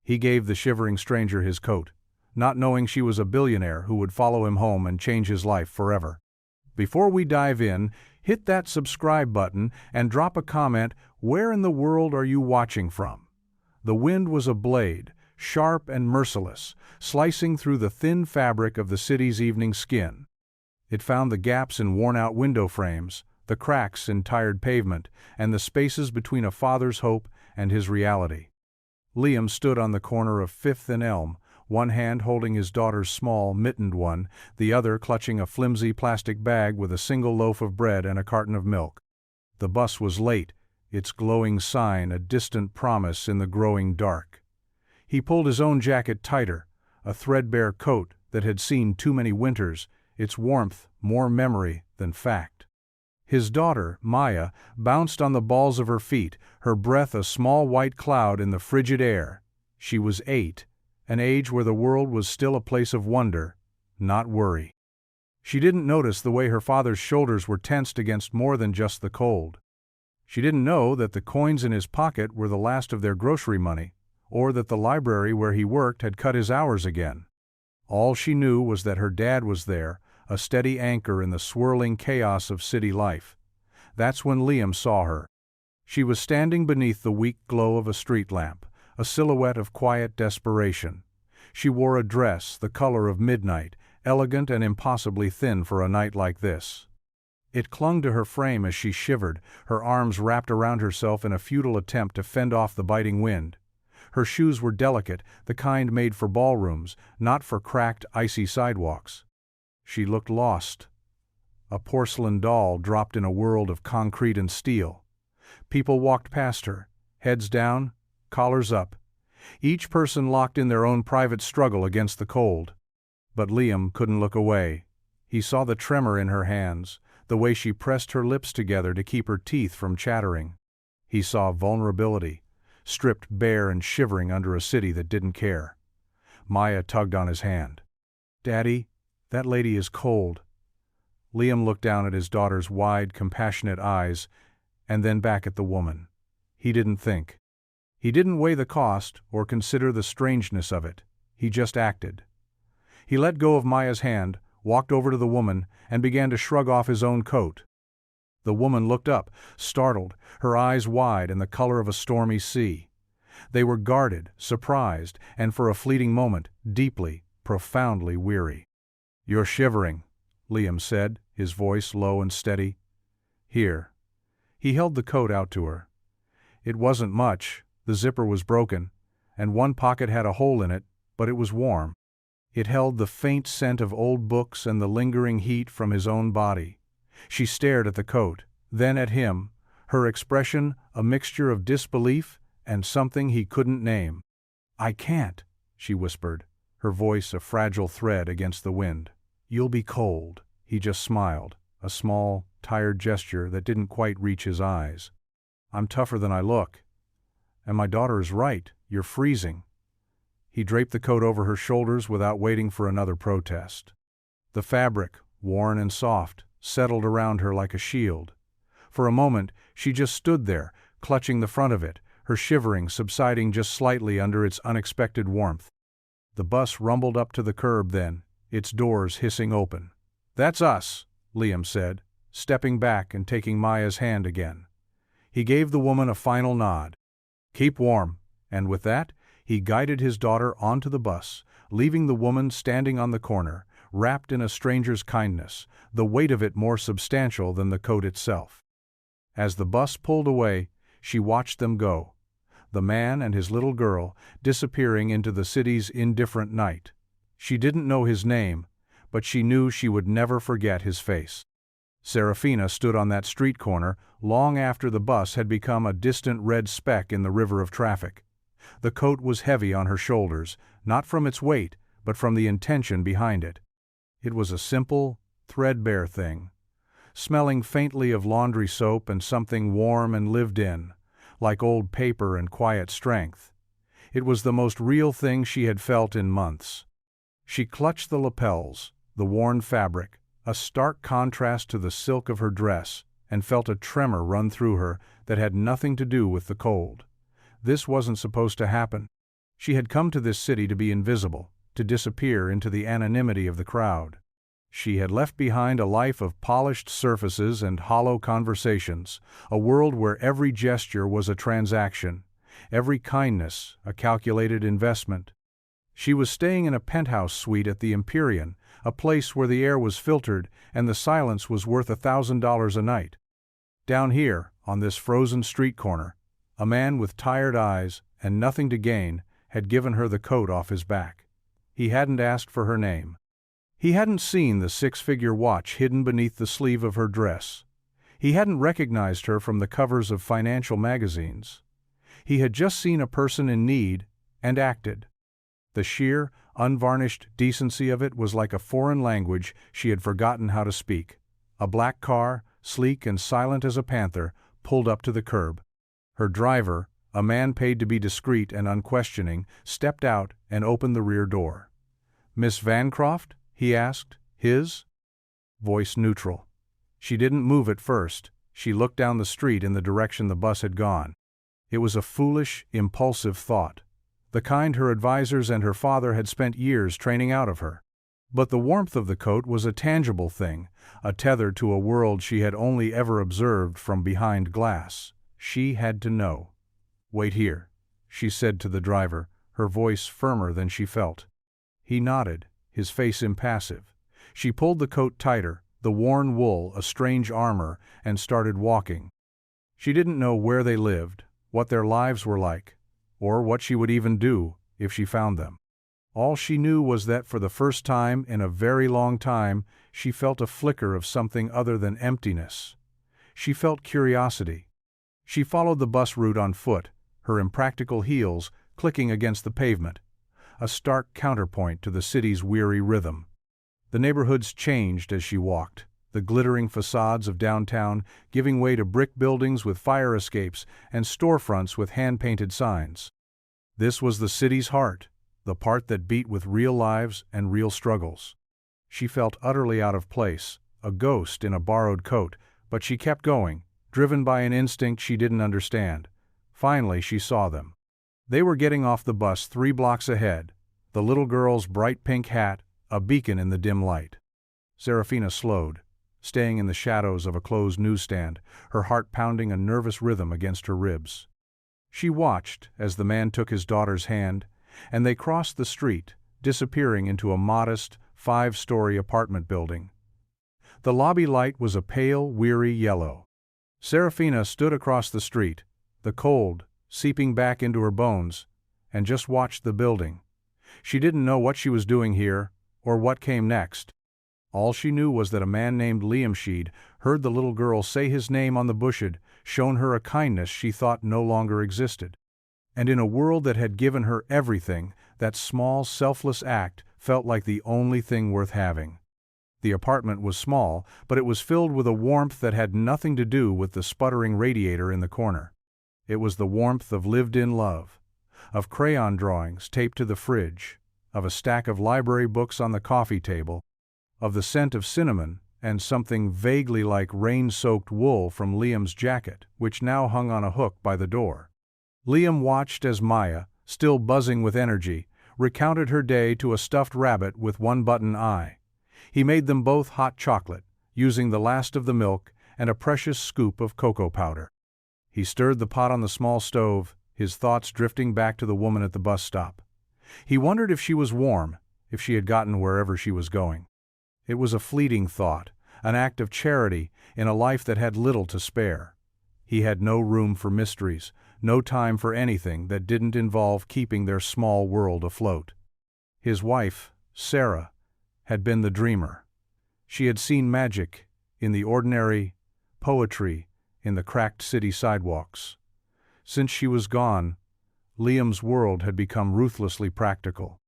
He gave the shivering stranger his coat, not knowing she was a billionaire who would follow him home and change his life forever. Before we dive in, hit that subscribe button and drop a comment. Where in the world are you watching from? The wind was a blade, sharp and merciless, slicing through the thin fabric of the city's evening skin. It found the gaps in worn-out window frames, the cracks in tired pavement, and the spaces between a father's hope and his reality. Liam stood on the corner of 5th and Elm, one hand holding his daughter's small, mittened one, the other clutching a flimsy plastic bag with a single loaf of bread and a carton of milk. The bus was late, its glowing sign a distant promise in the growing dark. He pulled his own jacket tighter, a threadbare coat that had seen too many winters, its warmth more memory than fact. His daughter, Maya, bounced on the balls of her feet, her breath a small white cloud in the frigid air. She was 8, an age where the world was still a place of wonder, not worry. She didn't notice the way her father's shoulders were tensed against more than just the cold. She didn't know that the coins in his pocket were the last of their grocery money, or that the library where he worked had cut his hours again. All she knew was that her dad was there, a steady anchor in the swirling chaos of city life. That's when Liam saw her. She was standing beneath the weak glow of a street lamp, a silhouette of quiet desperation. She wore a dress the color of midnight, elegant and impossibly thin for a night like this. It clung to her frame as she shivered, her arms wrapped around herself in a futile attempt to fend off the biting wind. Her shoes were delicate, the kind made for ballrooms, not for cracked, icy sidewalks. She looked lost. A porcelain doll dropped in a world of concrete and steel. People walked past her, heads down, collars up, each person locked in their own private struggle against the cold. But Liam couldn't look away. He saw the tremor in her hands, the way she pressed her lips together to keep her teeth from chattering. He saw vulnerability, stripped bare and shivering under a city that didn't care. Maya tugged on his hand. "Daddy, that lady is cold." Liam looked down at his daughter's wide, compassionate eyes, and then back at the woman. He didn't think. He didn't weigh the cost or consider the strangeness of it. He just acted. He let go of Maya's hand, walked over to the woman, and began to shrug off his own coat. The woman looked up, startled, her eyes wide and the color of a stormy sea. They were guarded, surprised, and for a fleeting moment, deeply, profoundly weary. "You're shivering," Liam said, his voice low and steady. "Here." He held the coat out to her. It wasn't much, the zipper was broken, and one pocket had a hole in it, but it was warm. It held the faint scent of old books and the lingering heat from his own body. She stared at the coat, then at him, her expression a mixture of disbelief and something he couldn't name. "I can't," she whispered, her voice a fragile thread against the wind. "You'll be cold." He just smiled, a small, tired gesture that didn't quite reach his eyes. "I'm tougher than I look. And my daughter is right, you're freezing." He draped the coat over her shoulders without waiting for another protest. The fabric, worn and soft, settled around her like a shield. For a moment, she just stood there, clutching the front of it, her shivering subsiding just slightly under its unexpected warmth. The bus rumbled up to the curb then, its doors hissing open. "That's us," Liam said, stepping back and taking Maya's hand again. He gave the woman a final nod. "Keep warm," and with that, he guided his daughter onto the bus, leaving the woman standing on the corner, wrapped in a stranger's kindness, the weight of it more substantial than the coat itself. As the bus pulled away, she watched them go, the man and his little girl disappearing into the city's indifferent night. She didn't know his name, but she knew she would never forget his face. Serafina stood on that street corner long after the bus had become a distant red speck in the river of traffic. The coat was heavy on her shoulders, not from its weight, but from the intention behind it. It was a simple, threadbare thing, smelling faintly of laundry soap and something warm and lived in, like old paper and quiet strength. It was the most real thing she had felt in months. She clutched the lapels, the worn fabric, a stark contrast to the silk of her dress, and felt a tremor run through her that had nothing to do with the cold. This wasn't supposed to happen. She had come to this city to be invisible, to disappear into the anonymity of the crowd. She had left behind a life of polished surfaces and hollow conversations, a world where every gesture was a transaction, every kindness a calculated investment. She was staying in a penthouse suite at the Empyrean, a place where the air was filtered and the silence was worth $1,000 a night. Down here, on this frozen street corner, a man with tired eyes and nothing to gain had given her the coat off his back. He hadn't asked for her name. He hadn't seen the six-figure watch hidden beneath the sleeve of her dress. He hadn't recognized her from the covers of financial magazines. He had just seen a person in need and acted. The sheer, unvarnished decency of it was like a foreign language she had forgotten how to speak. A black car, sleek and silent as a panther, pulled up to the curb. Her driver, a man paid to be discreet and unquestioning, stepped out and opened the rear door. "Miss Vancroft?" he asked, his voice neutral. She didn't move at first. She looked down the street in the direction the bus had gone. It was a foolish, impulsive thought, the kind her advisors and her father had spent years training out of her. But the warmth of the coat was a tangible thing, a tether to a world she had only ever observed from behind glass. She had to know. "Wait here," she said to the driver, her voice firmer than she felt. He nodded, his face impassive. She pulled the coat tighter, the worn wool a strange armor, and started walking. She didn't know where they lived, what their lives were like, or what she would even do if she found them. All she knew was that for the first time in a very long time, she felt a flicker of something other than emptiness. She felt curiosity. She followed the bus route on foot, her impractical heels clicking against the pavement, a stark counterpoint to the city's weary rhythm. The neighborhoods changed as she walked, the glittering facades of downtown giving way to brick buildings with fire escapes and storefronts with hand-painted signs. This was the city's heart, the part that beat with real lives and real struggles. She felt utterly out of place, a ghost in a borrowed coat, but she kept going, driven by an instinct she didn't understand. Finally, she saw them. They were getting off the bus 3 blocks ahead, the little girl's bright pink hat a beacon in the dim light. Serafina slowed, staying in the shadows of a closed newsstand, her heart pounding a nervous rhythm against her ribs. She watched as the man took his daughter's hand, and they crossed the street, disappearing into a modest, 5-story apartment building. The lobby light was a pale, weary yellow. Serafina stood across the street, the cold seeping back into her bones, and just watched the building. She didn't know what she was doing here, or what came next. All she knew was that a man named Liam she'd heard the little girl say his name on the bushel, shown her a kindness she thought no longer existed. And in a world that had given her everything, that small, selfless act felt like the only thing worth having. The apartment was small, but it was filled with a warmth that had nothing to do with the sputtering radiator in the corner. It was the warmth of lived-in love, of crayon drawings taped to the fridge, of a stack of library books on the coffee table, of the scent of cinnamon and something vaguely like rain-soaked wool from Liam's jacket, which now hung on a hook by the door. Liam watched as Maya, still buzzing with energy, recounted her day to a stuffed rabbit with one button eye. He made them both hot chocolate, using the last of the milk and a precious scoop of cocoa powder. He stirred the pot on the small stove, his thoughts drifting back to the woman at the bus stop. He wondered if she was warm, if she had gotten wherever she was going. It was a fleeting thought, an act of charity in a life that had little to spare. He had no room for mysteries, no time for anything that didn't involve keeping their small world afloat. His wife, Sarah, had been the dreamer. She had seen magic in the ordinary, poetry in the cracked city sidewalks. Since she was gone, Liam's world had become ruthlessly practical.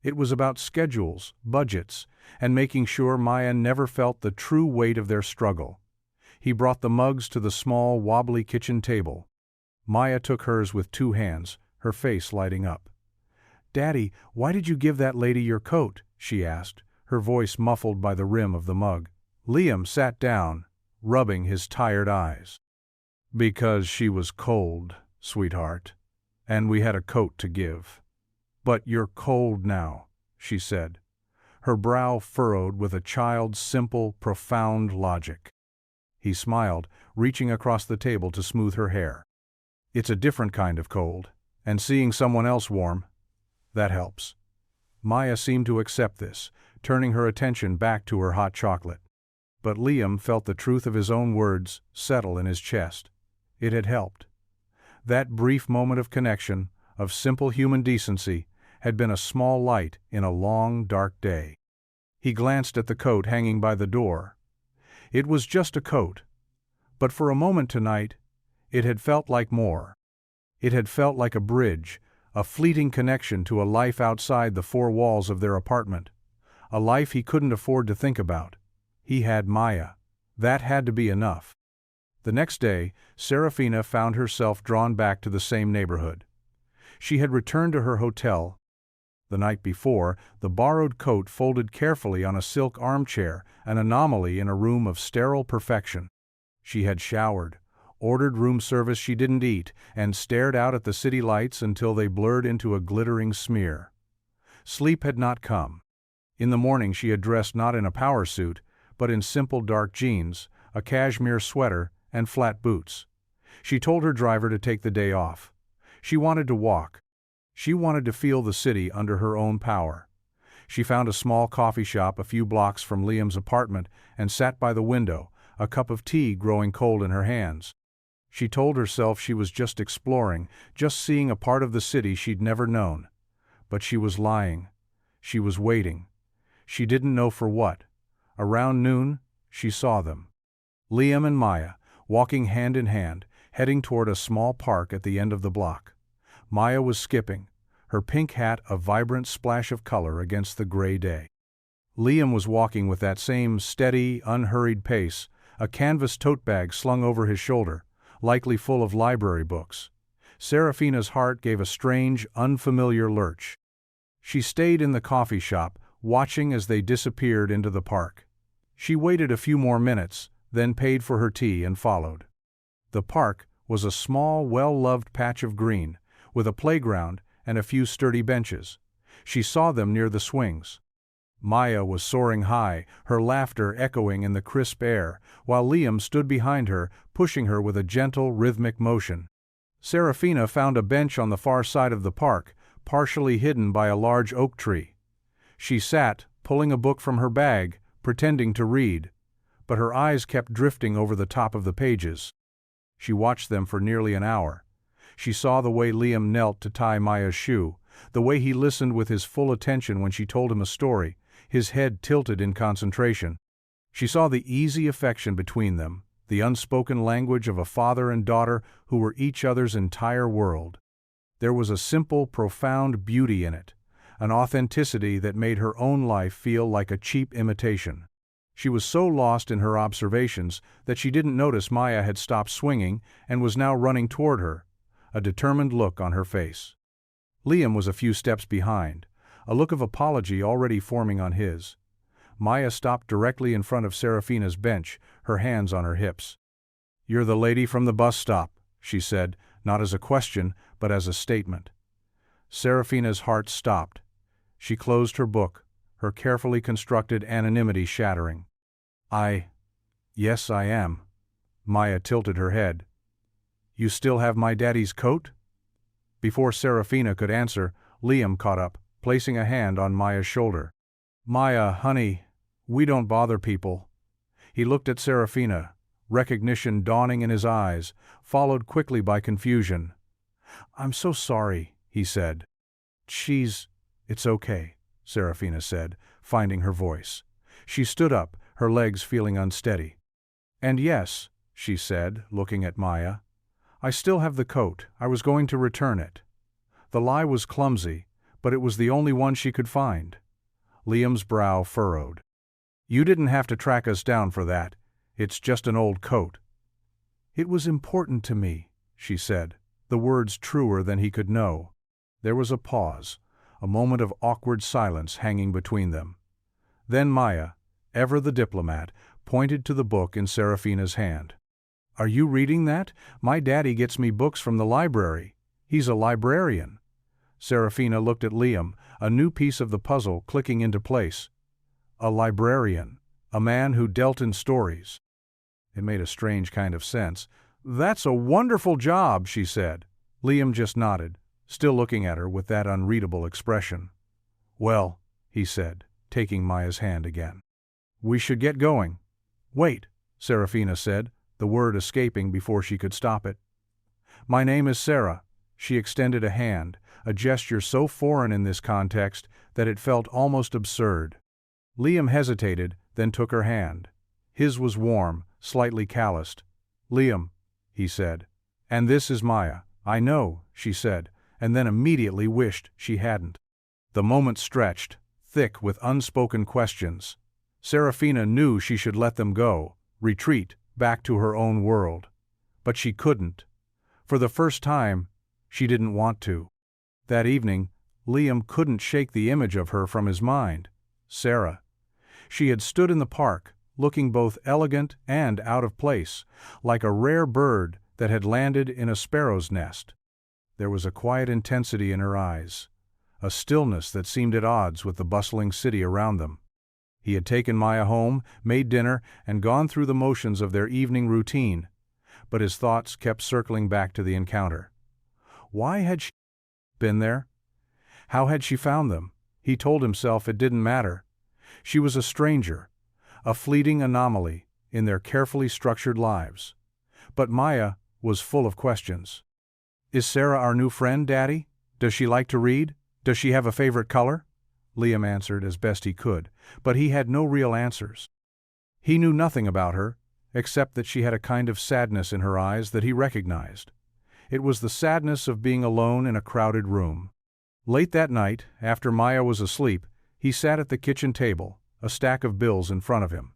It was about schedules, budgets, and making sure Maya never felt the true weight of their struggle. He brought the mugs to the small, wobbly kitchen table. Maya took hers with 2 hands, her face lighting up. "Daddy, why did you give that lady your coat?" she asked, her voice muffled by the rim of the mug. Liam sat down, rubbing his tired eyes. "Because she was cold, sweetheart, and we had a coat to give." "But you're cold now," she said, her brow furrowed with a child's simple, profound logic. He smiled, reaching across the table to smooth her hair. "It's a different kind of cold, and seeing someone else warm, that helps." Maya seemed to accept this, turning her attention back to her hot chocolate. But Liam felt the truth of his own words settle in his chest. It had helped. That brief moment of connection, of simple human decency, had been a small light in a long, dark day. He glanced at the coat hanging by the door. It was just a coat. But for a moment tonight, it had felt like more. It had felt like a bridge, a fleeting connection to a life outside the four walls of their apartment. A life he couldn't afford to think about. He had Maya. That had to be enough. The next day, Serafina found herself drawn back to the same neighborhood. She had returned to her hotel. The night before, the borrowed coat folded carefully on a silk armchair, an anomaly in a room of sterile perfection. She had showered, ordered room service she didn't eat, and stared out at the city lights until they blurred into a glittering smear. Sleep had not come. In the morning she had dressed not in a power suit, but in simple dark jeans, a cashmere sweater, and flat boots. She told her driver to take the day off. She wanted to walk. She wanted to feel the city under her own power. She found a small coffee shop a few blocks from Liam's apartment and sat by the window, a cup of tea growing cold in her hands. She told herself she was just exploring, just seeing a part of the city she'd never known. But she was lying. She was waiting. She didn't know for what. Around noon, she saw them. Liam and Maya, walking hand in hand, heading toward a small park at the end of the block. Maya was skipping, her pink hat a vibrant splash of color against the gray day. Liam was walking with that same steady, unhurried pace, a canvas tote bag slung over his shoulder, likely full of library books. Serafina's heart gave a strange, unfamiliar lurch. She stayed in the coffee shop, watching as they disappeared into the park. She waited a few more minutes, then paid for her tea and followed. The park was a small, well-loved patch of green, with a playground and a few sturdy benches. She saw them near the swings. Maya was soaring high, her laughter echoing in the crisp air, while Liam stood behind her, pushing her with a gentle, rhythmic motion. Serafina found a bench on the far side of the park, partially hidden by a large oak tree. She sat, pulling a book from her bag, pretending to read, but her eyes kept drifting over the top of the pages. She watched them for nearly an hour. She saw the way Liam knelt to tie Maya's shoe, the way he listened with his full attention when she told him a story, his head tilted in concentration. She saw the easy affection between them, the unspoken language of a father and daughter who were each other's entire world. There was a simple, profound beauty in it, an authenticity that made her own life feel like a cheap imitation. She was so lost in her observations that she didn't notice Maya had stopped swinging and was now running toward her, a determined look on her face. Liam was a few steps behind, a look of apology already forming on his. Maya stopped directly in front of Serafina's bench, her hands on her hips. "You're the lady from the bus stop," she said, not as a question, but as a statement. Serafina's heart stopped. She closed her book, her carefully constructed anonymity shattering. Yes, I am." Maya tilted her head. "You still have my daddy's coat?" Before Serafina could answer, Liam caught up, placing a hand on Maya's shoulder. "Maya, honey, we don't bother people." He looked at Serafina, recognition dawning in his eyes, followed quickly by confusion. "I'm so sorry," he said. It's okay," Serafina said, finding her voice. She stood up, her legs feeling unsteady. "And yes," she said, looking at Maya, "I still have the coat. I was going to return it." The lie was clumsy, but it was the only one she could find. Liam's brow furrowed. "You didn't have to track us down for that. It's just an old coat." "It was important to me," she said, the words truer than he could know. There was a pause, a moment of awkward silence hanging between them. Then Maya, ever the diplomat, pointed to the book in Serafina's hand. "Are you reading that? My daddy gets me books from the library. He's a librarian." Serafina looked at Liam, a new piece of the puzzle clicking into place. A librarian. A man who dealt in stories. It made a strange kind of sense. "That's a wonderful job," she said. Liam just nodded, still looking at her with that unreadable expression. "Well," he said, taking Maya's hand again. "We should get going." "Wait," Serafina said, the word escaping before she could stop it. "My name is Sarah." She extended a hand, a gesture so foreign in this context that it felt almost absurd. Liam hesitated, then took her hand. His was warm, slightly calloused. "Liam," he said. "And this is Maya." "I know," she said, and then immediately wished she hadn't. The moment stretched, thick with unspoken questions. Serafina knew she should let them go, retreat, back to her own world. But she couldn't. For the first time, she didn't want to. That evening, Liam couldn't shake the image of her from his mind. Sarah. She had stood in the park, looking both elegant and out of place, like a rare bird that had landed in a sparrow's nest. There was a quiet intensity in her eyes, a stillness that seemed at odds with the bustling city around them. He had taken Maya home, made dinner, and gone through the motions of their evening routine, but his thoughts kept circling back to the encounter. Why had she been there? How had she found them? He told himself it didn't matter. She was a stranger, a fleeting anomaly in their carefully structured lives. But Maya was full of questions. "Is Sarah our new friend, Daddy? Does she like to read? Does she have a favorite color?" Liam answered as best he could, but he had no real answers. He knew nothing about her, except that she had a kind of sadness in her eyes that he recognized. It was the sadness of being alone in a crowded room. Late that night, after Maya was asleep, he sat at the kitchen table, a stack of bills in front of him.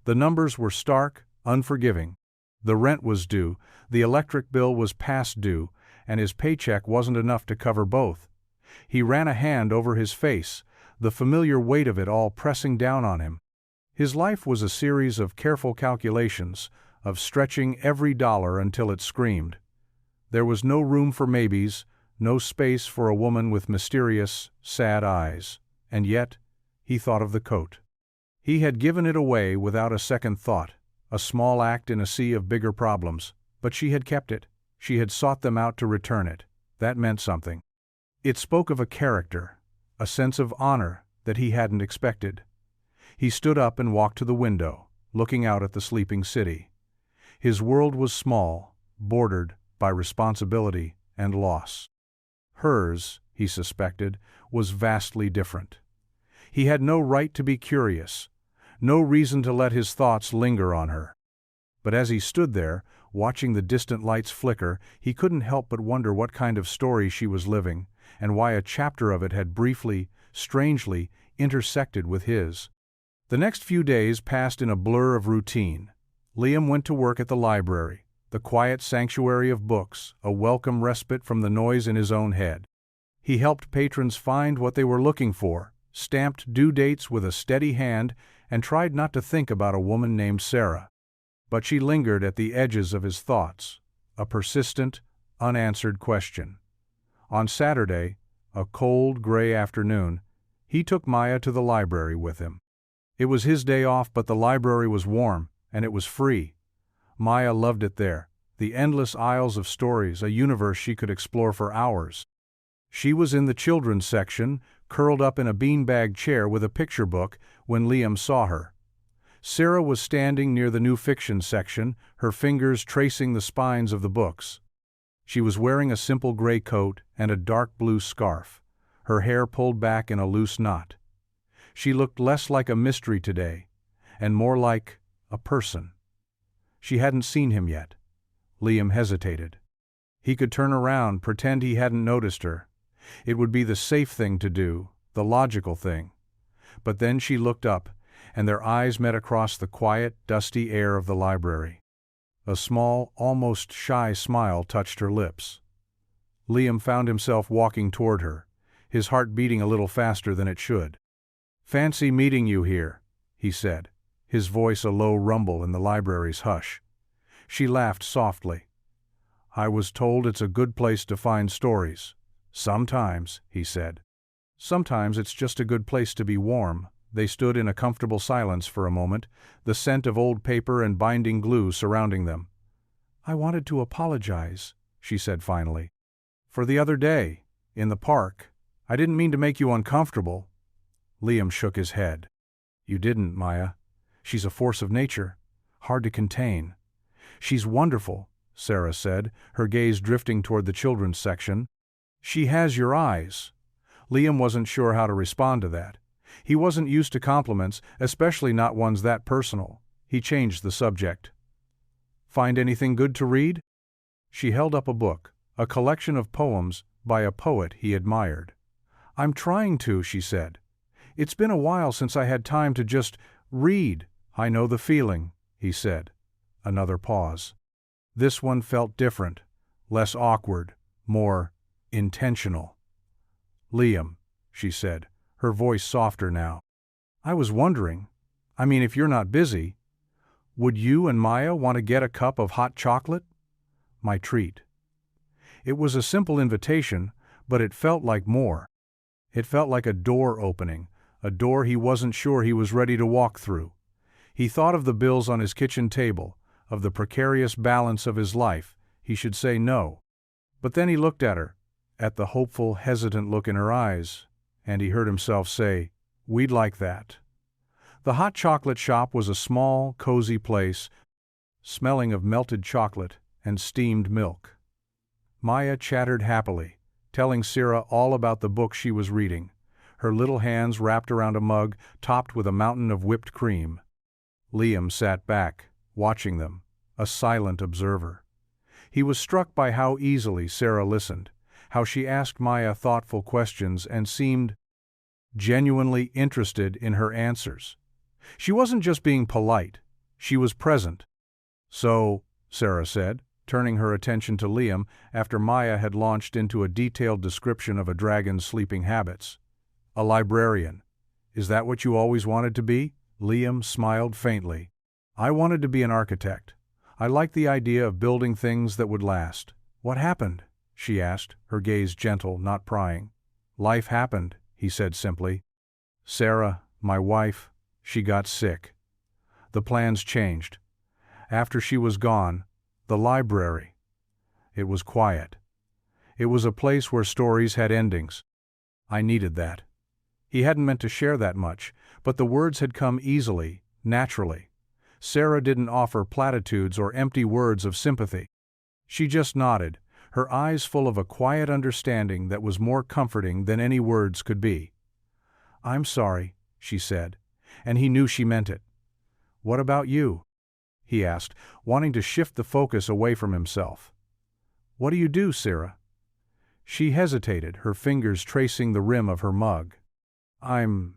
The numbers were stark, unforgiving. The rent was due, the electric bill was past due, and his paycheck wasn't enough to cover both. He ran a hand over his face, the familiar weight of it all pressing down on him. His life was a series of careful calculations, of stretching every dollar until it screamed. There was no room for maybes, no space for a woman with mysterious, sad eyes. And yet, he thought of the coat. He had given it away without a second thought, a small act in a sea of bigger problems, but she had kept it. She had sought them out to return it. That meant something. It spoke of a character, a sense of honor that he hadn't expected. He stood up and walked to the window, looking out at the sleeping city. His world was small, bordered by responsibility and loss. Hers, he suspected, was vastly different. He had no right to be curious, no reason to let his thoughts linger on her. But as he stood there, watching the distant lights flicker, he couldn't help but wonder what kind of story she was living, and why a chapter of it had briefly, strangely, intersected with his. The next few days passed in a blur of routine. Liam went to work at the library, the quiet sanctuary of books, a welcome respite from the noise in his own head. He helped patrons find what they were looking for, stamped due dates with a steady hand, and tried not to think about a woman named Sarah. But she lingered at the edges of his thoughts, a persistent, unanswered question. On Saturday, a cold, gray afternoon, he took Maya to the library with him. It was his day off, but the library was warm, and it was free. Maya loved it there, the endless aisles of stories, a universe she could explore for hours. She was in the children's section, curled up in a beanbag chair with a picture book, when Liam saw her. Sarah was standing near the new fiction section, her fingers tracing the spines of the books. She was wearing a simple gray coat and a dark blue scarf, her hair pulled back in a loose knot. She looked less like a mystery today, and more like a person. She hadn't seen him yet. Liam hesitated. He could turn around, pretend he hadn't noticed her. It would be the safe thing to do, the logical thing. But then she looked up, and their eyes met across the quiet, dusty air of the library. A small, almost shy smile touched her lips. Liam found himself walking toward her, his heart beating a little faster than it should. "Fancy meeting you here," he said, his voice a low rumble in the library's hush. She laughed softly. "I was told it's a good place to find stories. Sometimes, he said. Sometimes it's just a good place to be warm. They stood in a comfortable silence for a moment, the scent of old paper and binding glue surrounding them. I wanted to apologize, she said finally. For the other day, in the park. I didn't mean to make you uncomfortable. Liam shook his head. You didn't, Maya. She's a force of nature, hard to contain. She's wonderful, Sarah said, her gaze drifting toward the children's section. She has your eyes. Liam wasn't sure how to respond to that. He wasn't used to compliments, especially not ones that personal. He changed the subject. Find anything good to read? She held up a book, a collection of poems by a poet he admired. I'm trying to, she said. It's been a while since I had time to just read. I know the feeling, he said. Another pause. This one felt different, less awkward, more intentional. Liam, she said, her voice softer now. I was wondering, if you're not busy, would you and Maya want to get a cup of hot chocolate? My treat. It was a simple invitation, but it felt like more. It felt like a door opening, a door he wasn't sure he was ready to walk through. He thought of the bills on his kitchen table, of the precarious balance of his life. He should say no. But then he looked at her, at the hopeful, hesitant look in her eyes, and he heard himself say, We'd like that. The hot chocolate shop was a small, cozy place, smelling of melted chocolate and steamed milk. Maya chattered happily, telling Sarah all about the book she was reading, her little hands wrapped around a mug topped with a mountain of whipped cream. Liam sat back, watching them, a silent observer. He was struck by how easily Sarah listened, how she asked Maya thoughtful questions and seemed genuinely interested in her answers. She wasn't just being polite, she was present. So, Sarah said, turning her attention to Liam after Maya had launched into a detailed description of a dragon's sleeping habits. A librarian. Is that what you always wanted to be? Liam smiled faintly. I wanted to be an architect. I liked the idea of building things that would last. What happened? She asked, her gaze gentle, not prying. Life happened, he said simply. Sarah, my wife, she got sick. The plans changed. After she was gone, the library. It was quiet. It was a place where stories had endings. I needed that. He hadn't meant to share that much, but the words had come easily, naturally. Sarah didn't offer platitudes or empty words of sympathy. She just nodded, her eyes full of a quiet understanding that was more comforting than any words could be. I'm sorry, she said, and he knew she meant it. What about you? He asked, wanting to shift the focus away from himself. What do you do, Sarah? She hesitated, her fingers tracing the rim of her mug. I'm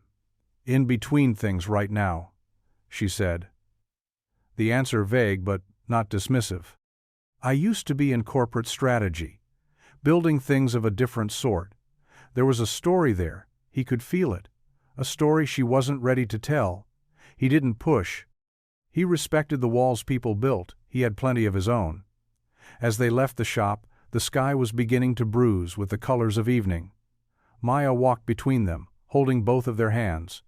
in between things right now, she said. The answer vague but not dismissive. I used to be in corporate strategy, building things of a different sort. There was a story there, he could feel it, a story she wasn't ready to tell. He didn't push. He respected the walls people built, he had plenty of his own. As they left the shop, the sky was beginning to bruise with the colors of evening. Maya walked between them, holding both of their hands.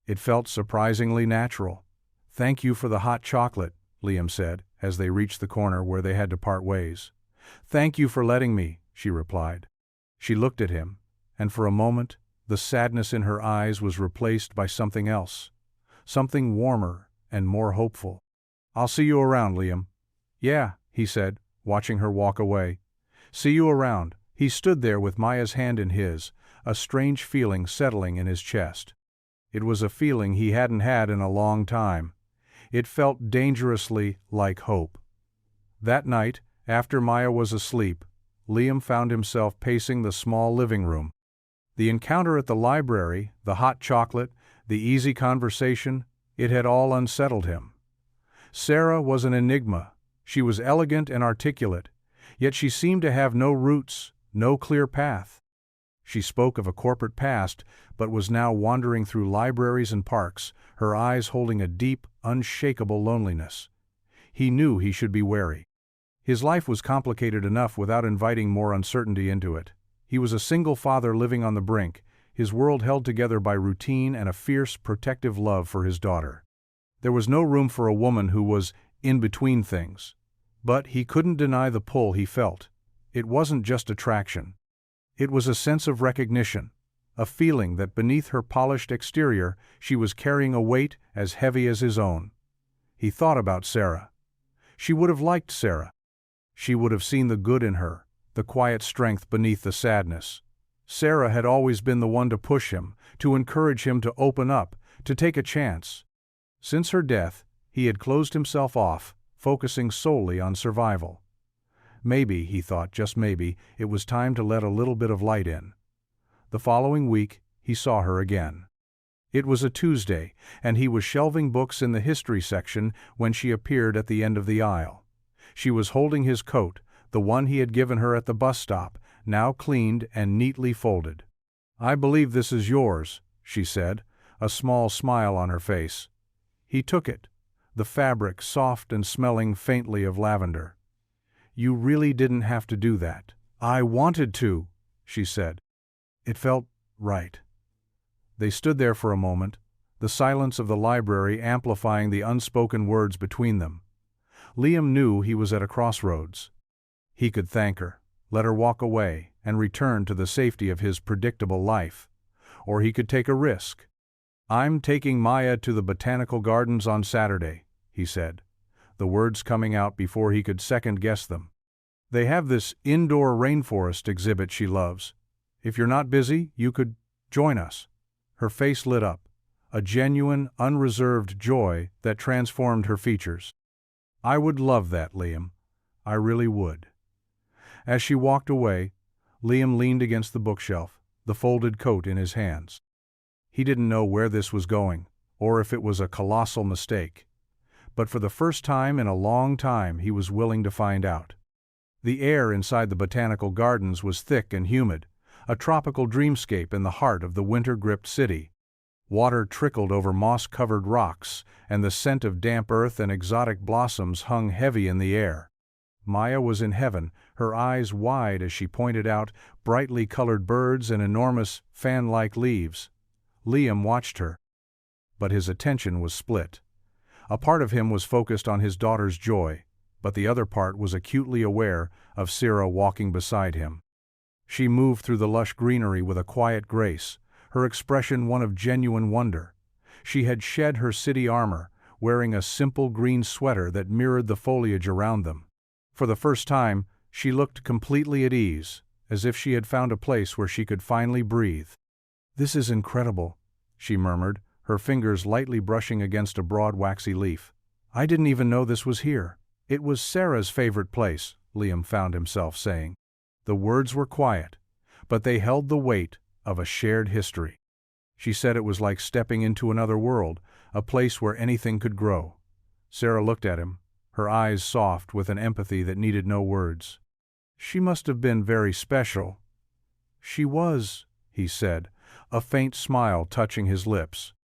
It felt surprisingly natural. Thank you for the hot chocolate, Liam said, as they reached the corner where they had to part ways. Thank you for letting me, she replied. She looked at him, and for a moment, the sadness in her eyes was replaced by something else, something warmer and more hopeful. I'll see you around, Liam. Yeah, he said, watching her walk away. See you around. He stood there with Maya's hand in his, a strange feeling settling in his chest. It was a feeling he hadn't had in a long time. It felt dangerously like hope. That night, after Maya was asleep, Liam found himself pacing the small living room. The encounter at the library, the hot chocolate, the easy conversation, it had all unsettled him. Sarah was an enigma. She was elegant and articulate, yet she seemed to have no roots, no clear path. She spoke of a corporate past, but was now wandering through libraries and parks, her eyes holding a deep, unshakable loneliness. He knew he should be wary. His life was complicated enough without inviting more uncertainty into it. He was a single father living on the brink, his world held together by routine and a fierce, protective love for his daughter. There was no room for a woman who was in between things. But he couldn't deny the pull he felt. It wasn't just attraction. It was a sense of recognition, a feeling that beneath her polished exterior she was carrying a weight as heavy as his own. He thought about Sarah. She would have liked Sarah. She would have seen the good in her, the quiet strength beneath the sadness. Sarah had always been the one to push him, to encourage him to open up, to take a chance. Since her death, he had closed himself off, focusing solely on survival. Maybe, he thought, just maybe, it was time to let a little bit of light in. The following week, he saw her again. It was a Tuesday, and he was shelving books in the history section when she appeared at the end of the aisle. She was holding his coat, the one he had given her at the bus stop, now cleaned and neatly folded. "I believe this is yours," she said, a small smile on her face. He took it, the fabric soft and smelling faintly of lavender. "You really didn't have to do that." "I wanted to," she said. It felt right. They stood there for a moment, the silence of the library amplifying the unspoken words between them. Liam knew he was at a crossroads. He could thank her, let her walk away, and return to the safety of his predictable life. Or he could take a risk. "I'm taking Maya to the botanical gardens on Saturday," he said, the words coming out before he could second-guess them. "They have this indoor rainforest exhibit she loves. If you're not busy, you could join us." Her face lit up, a genuine, unreserved joy that transformed her features. "I would love that, Liam. I really would." As she walked away, Liam leaned against the bookshelf, the folded coat in his hands. He didn't know where this was going, or if it was a colossal mistake. But for the first time in a long time he was willing to find out. The air inside the botanical gardens was thick and humid, a tropical dreamscape in the heart of the winter-gripped city. Water trickled over moss-covered rocks, and the scent of damp earth and exotic blossoms hung heavy in the air. Maya was in heaven, her eyes wide as she pointed out brightly colored birds and enormous, fan-like leaves. Liam watched her, but his attention was split. A part of him was focused on his daughter's joy, but the other part was acutely aware of Sarah walking beside him. She moved through the lush greenery with a quiet grace, her expression one of genuine wonder. She had shed her city armor, wearing a simple green sweater that mirrored the foliage around them. For the first time, she looked completely at ease, as if she had found a place where she could finally breathe. "This is incredible," she murmured, her fingers lightly brushing against a broad waxy leaf. "I didn't even know this was here." "It was Sarah's favorite place," Liam found himself saying. The words were quiet, but they held the weight of a shared history. She said it was like stepping into another world, a place where anything could grow. Sarah looked at him, her eyes soft with an empathy that needed no words. "She must have been very special." "She was," he said, a faint smile touching his lips.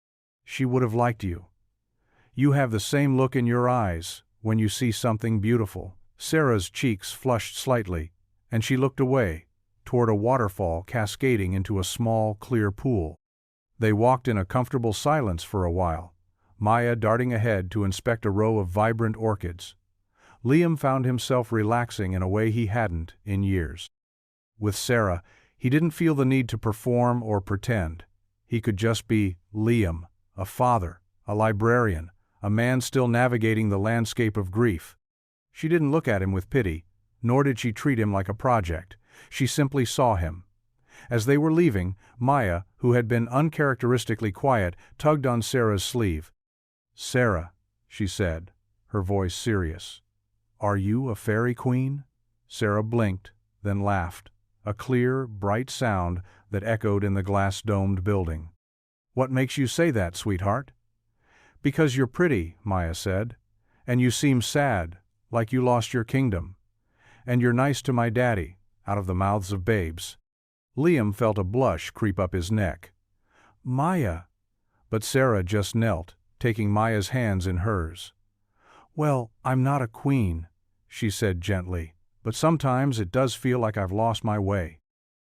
"She would have liked you. You have the same look in your eyes when you see something beautiful." Sarah's cheeks flushed slightly, and she looked away, toward a waterfall cascading into a small, clear pool. They walked in a comfortable silence for a while, Maya darting ahead to inspect a row of vibrant orchids. Liam found himself relaxing in a way he hadn't in years. With Sarah, he didn't feel the need to perform or pretend. He could just be Liam, a father, a librarian, a man still navigating the landscape of grief. She didn't look at him with pity, nor did she treat him like a project. She simply saw him. As they were leaving, Maya, who had been uncharacteristically quiet, tugged on Sarah's sleeve. "Sarah," she said, her voice serious. "Are you a fairy queen?" Sarah blinked, then laughed, a clear, bright sound that echoed in the glass-domed building. "What makes you say that, sweetheart?" "Because you're pretty," Maya said, "and you seem sad, like you lost your kingdom. And you're nice to my daddy, out of the mouths of babes." Liam felt a blush creep up his neck. "Maya," but Sarah just knelt, taking Maya's hands in hers. "Well, I'm not a queen," she said gently, "but sometimes it does feel like I've lost my way."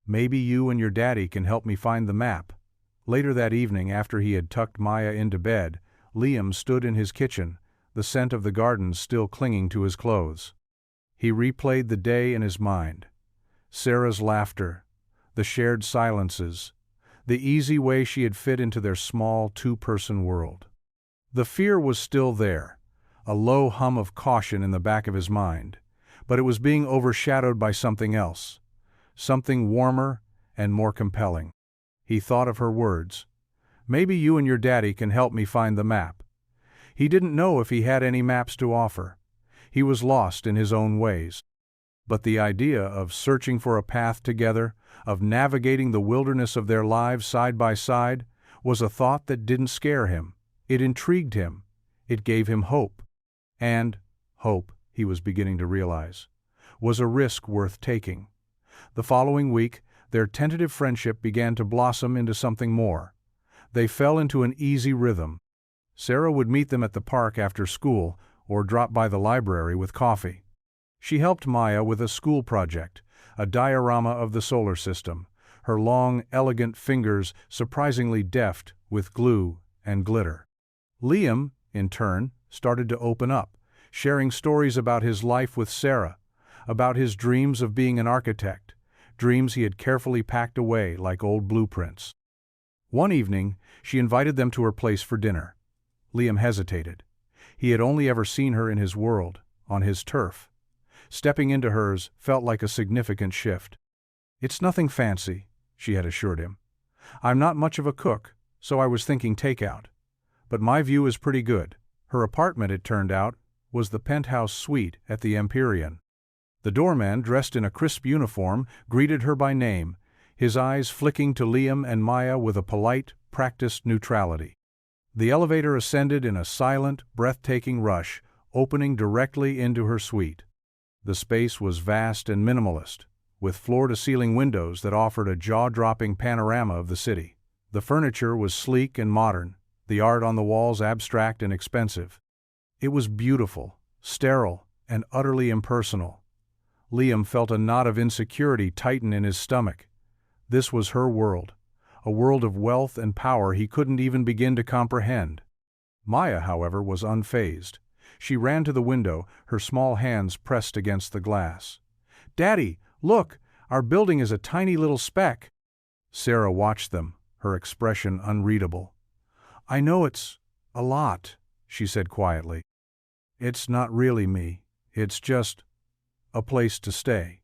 Maybe you and your daddy can help me find the map." Later that evening, after he had tucked Maya into bed, Liam stood in his kitchen, the scent of the gardens still clinging to his clothes. He replayed the day in his mind. Sarah's laughter, the shared silences, the easy way she had fit into their small two-person world. The fear was still there, a low hum of caution in the back of his mind, but it was being overshadowed by something else, something warmer and more compelling. He thought of her words. "Maybe you and your daddy can help me find the map." He didn't know if he had any maps to offer. He was lost in his own ways. But the idea of searching for a path together, of navigating the wilderness of their lives side by side, was a thought that didn't scare him. It intrigued him. It gave him hope. And hope, he was beginning to realize, was a risk worth taking. The following week, their tentative friendship began to blossom into something more. They fell into an easy rhythm. Sarah would meet them at the park after school or drop by the library with coffee. She helped Maya with a school project, a diorama of the solar system, her long, elegant fingers surprisingly deft with glue and glitter. Liam, in turn, started to open up, sharing stories about his life with Sarah, about his dreams of being an architect, dreams he had carefully packed away like old blueprints. One evening, she invited them to her place for dinner. Liam hesitated. He had only ever seen her in his world, on his turf. Stepping into hers felt like a significant shift. "It's nothing fancy," she had assured him. "I'm not much of a cook, so I was thinking takeout. But my view is pretty good." Her apartment, it turned out, was the penthouse suite at the Empyrean. The doorman, dressed in a crisp uniform, greeted her by name, his eyes flicking to Liam and Maya with a polite, practiced neutrality. The elevator ascended in a silent, breathtaking rush, opening directly into her suite. The space was vast and minimalist, with floor-to-ceiling windows that offered a jaw-dropping panorama of the city. The furniture was sleek and modern, the art on the walls abstract and expensive. It was beautiful, sterile, and utterly impersonal. Liam felt a knot of insecurity tighten in his stomach. This was her world, a world of wealth and power he couldn't even begin to comprehend. Maya, however, was unfazed. She ran to the window, her small hands pressed against the glass. "Daddy, look! Our building is a tiny little speck." Sarah watched them, her expression unreadable. "I know it's a lot," she said quietly. "It's not really me. It's just a place to stay."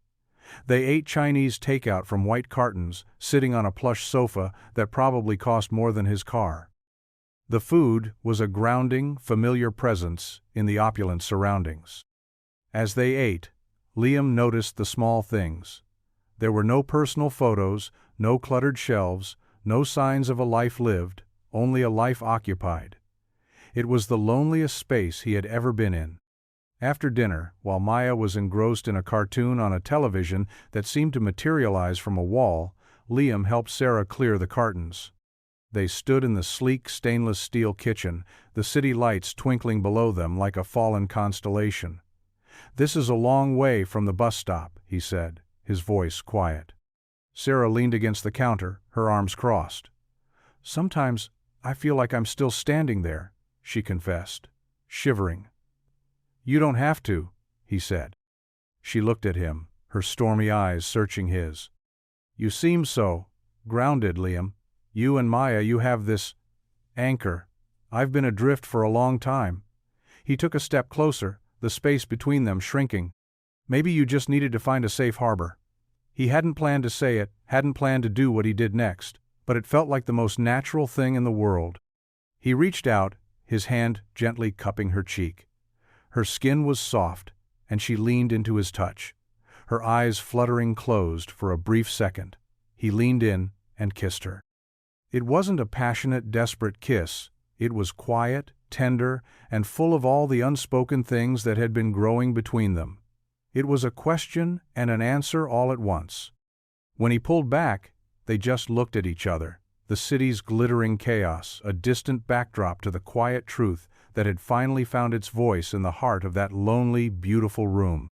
They ate Chinese takeout from white cartons, sitting on a plush sofa that probably cost more than his car. The food was a grounding, familiar presence in the opulent surroundings. As they ate, Liam noticed the small things. There were no personal photos, no cluttered shelves, no signs of a life lived, only a life occupied. It was the loneliest space he had ever been in. After dinner, while Maya was engrossed in a cartoon on a television that seemed to materialize from a wall, Liam helped Sarah clear the cartons. They stood in the sleek stainless steel kitchen, the city lights twinkling below them like a fallen constellation. "This is a long way from the bus stop," he said, his voice quiet. Sarah leaned against the counter, her arms crossed. "Sometimes I feel like I'm still standing there," she confessed, shivering. "You don't have to," he said. She looked at him, her stormy eyes searching his. "You seem so grounded, Liam. You and Maya, you have this anchor. I've been adrift for a long time." He took a step closer, the space between them shrinking. "Maybe you just needed to find a safe harbor." He hadn't planned to say it, hadn't planned to do what he did next, but it felt like the most natural thing in the world. He reached out, his hand gently cupping her cheek. Her skin was soft, and she leaned into his touch, her eyes fluttering closed for a brief second. He leaned in and kissed her. It wasn't a passionate, desperate kiss. It was quiet, tender, and full of all the unspoken things that had been growing between them. It was a question and an answer all at once. When he pulled back, they just looked at each other, the city's glittering chaos, a distant backdrop to the quiet truth that had finally found its voice in the heart of that lonely, beautiful room.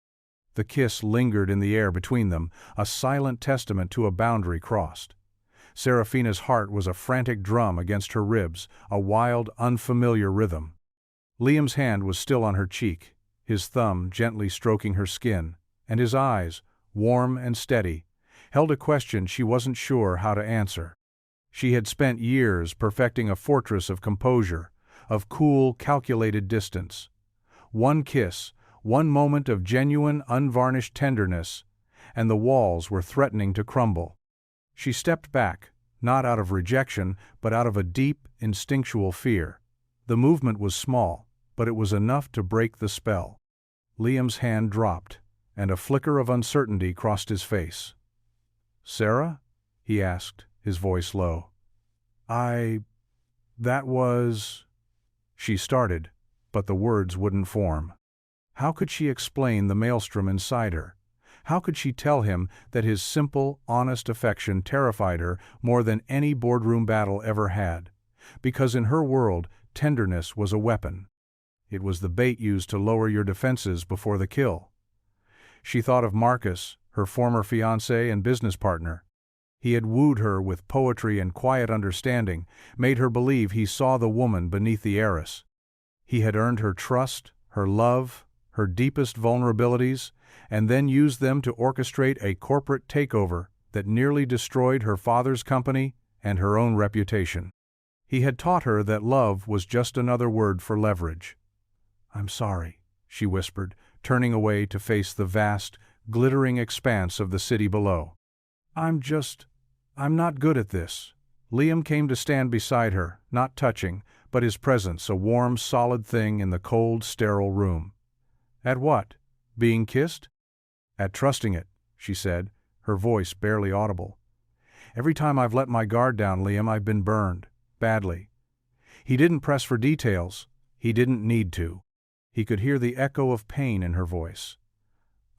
The kiss lingered in the air between them, a silent testament to a boundary crossed. Serafina's heart was a frantic drum against her ribs, a wild, unfamiliar rhythm. Liam's hand was still on her cheek, his thumb gently stroking her skin, and his eyes, warm and steady, held a question she wasn't sure how to answer. She had spent years perfecting a fortress of composure, of cool, calculated distance. One kiss, one moment of genuine, unvarnished tenderness, and the walls were threatening to crumble. She stepped back, not out of rejection, but out of a deep, instinctual fear. The movement was small, but it was enough to break the spell. Liam's hand dropped, and a flicker of uncertainty crossed his face. "Sarah?" he asked, his voice low. That was—" She started, but the words wouldn't form. How could she explain the maelstrom inside her? How could she tell him that his simple, honest affection terrified her more than any boardroom battle ever had? Because in her world, tenderness was a weapon. It was the bait used to lower your defenses before the kill. She thought of Marcus, her former fiancé and business partner. He had wooed her with poetry and quiet understanding, made her believe he saw the woman beneath the heiress. He had earned her trust, her love, her deepest vulnerabilities, and then used them to orchestrate a corporate takeover that nearly destroyed her father's company and her own reputation. He had taught her that love was just another word for leverage. "I'm sorry," she whispered, turning away to face the vast, glittering expanse of the city below. I'm not good at this." Liam came to stand beside her, not touching, but his presence a warm, solid thing in the cold, sterile room. "At what? Being kissed?" "At trusting it," she said, her voice barely audible. "Every time I've let my guard down, Liam, I've been burned. Badly." He didn't press for details. He didn't need to. He could hear the echo of pain in her voice.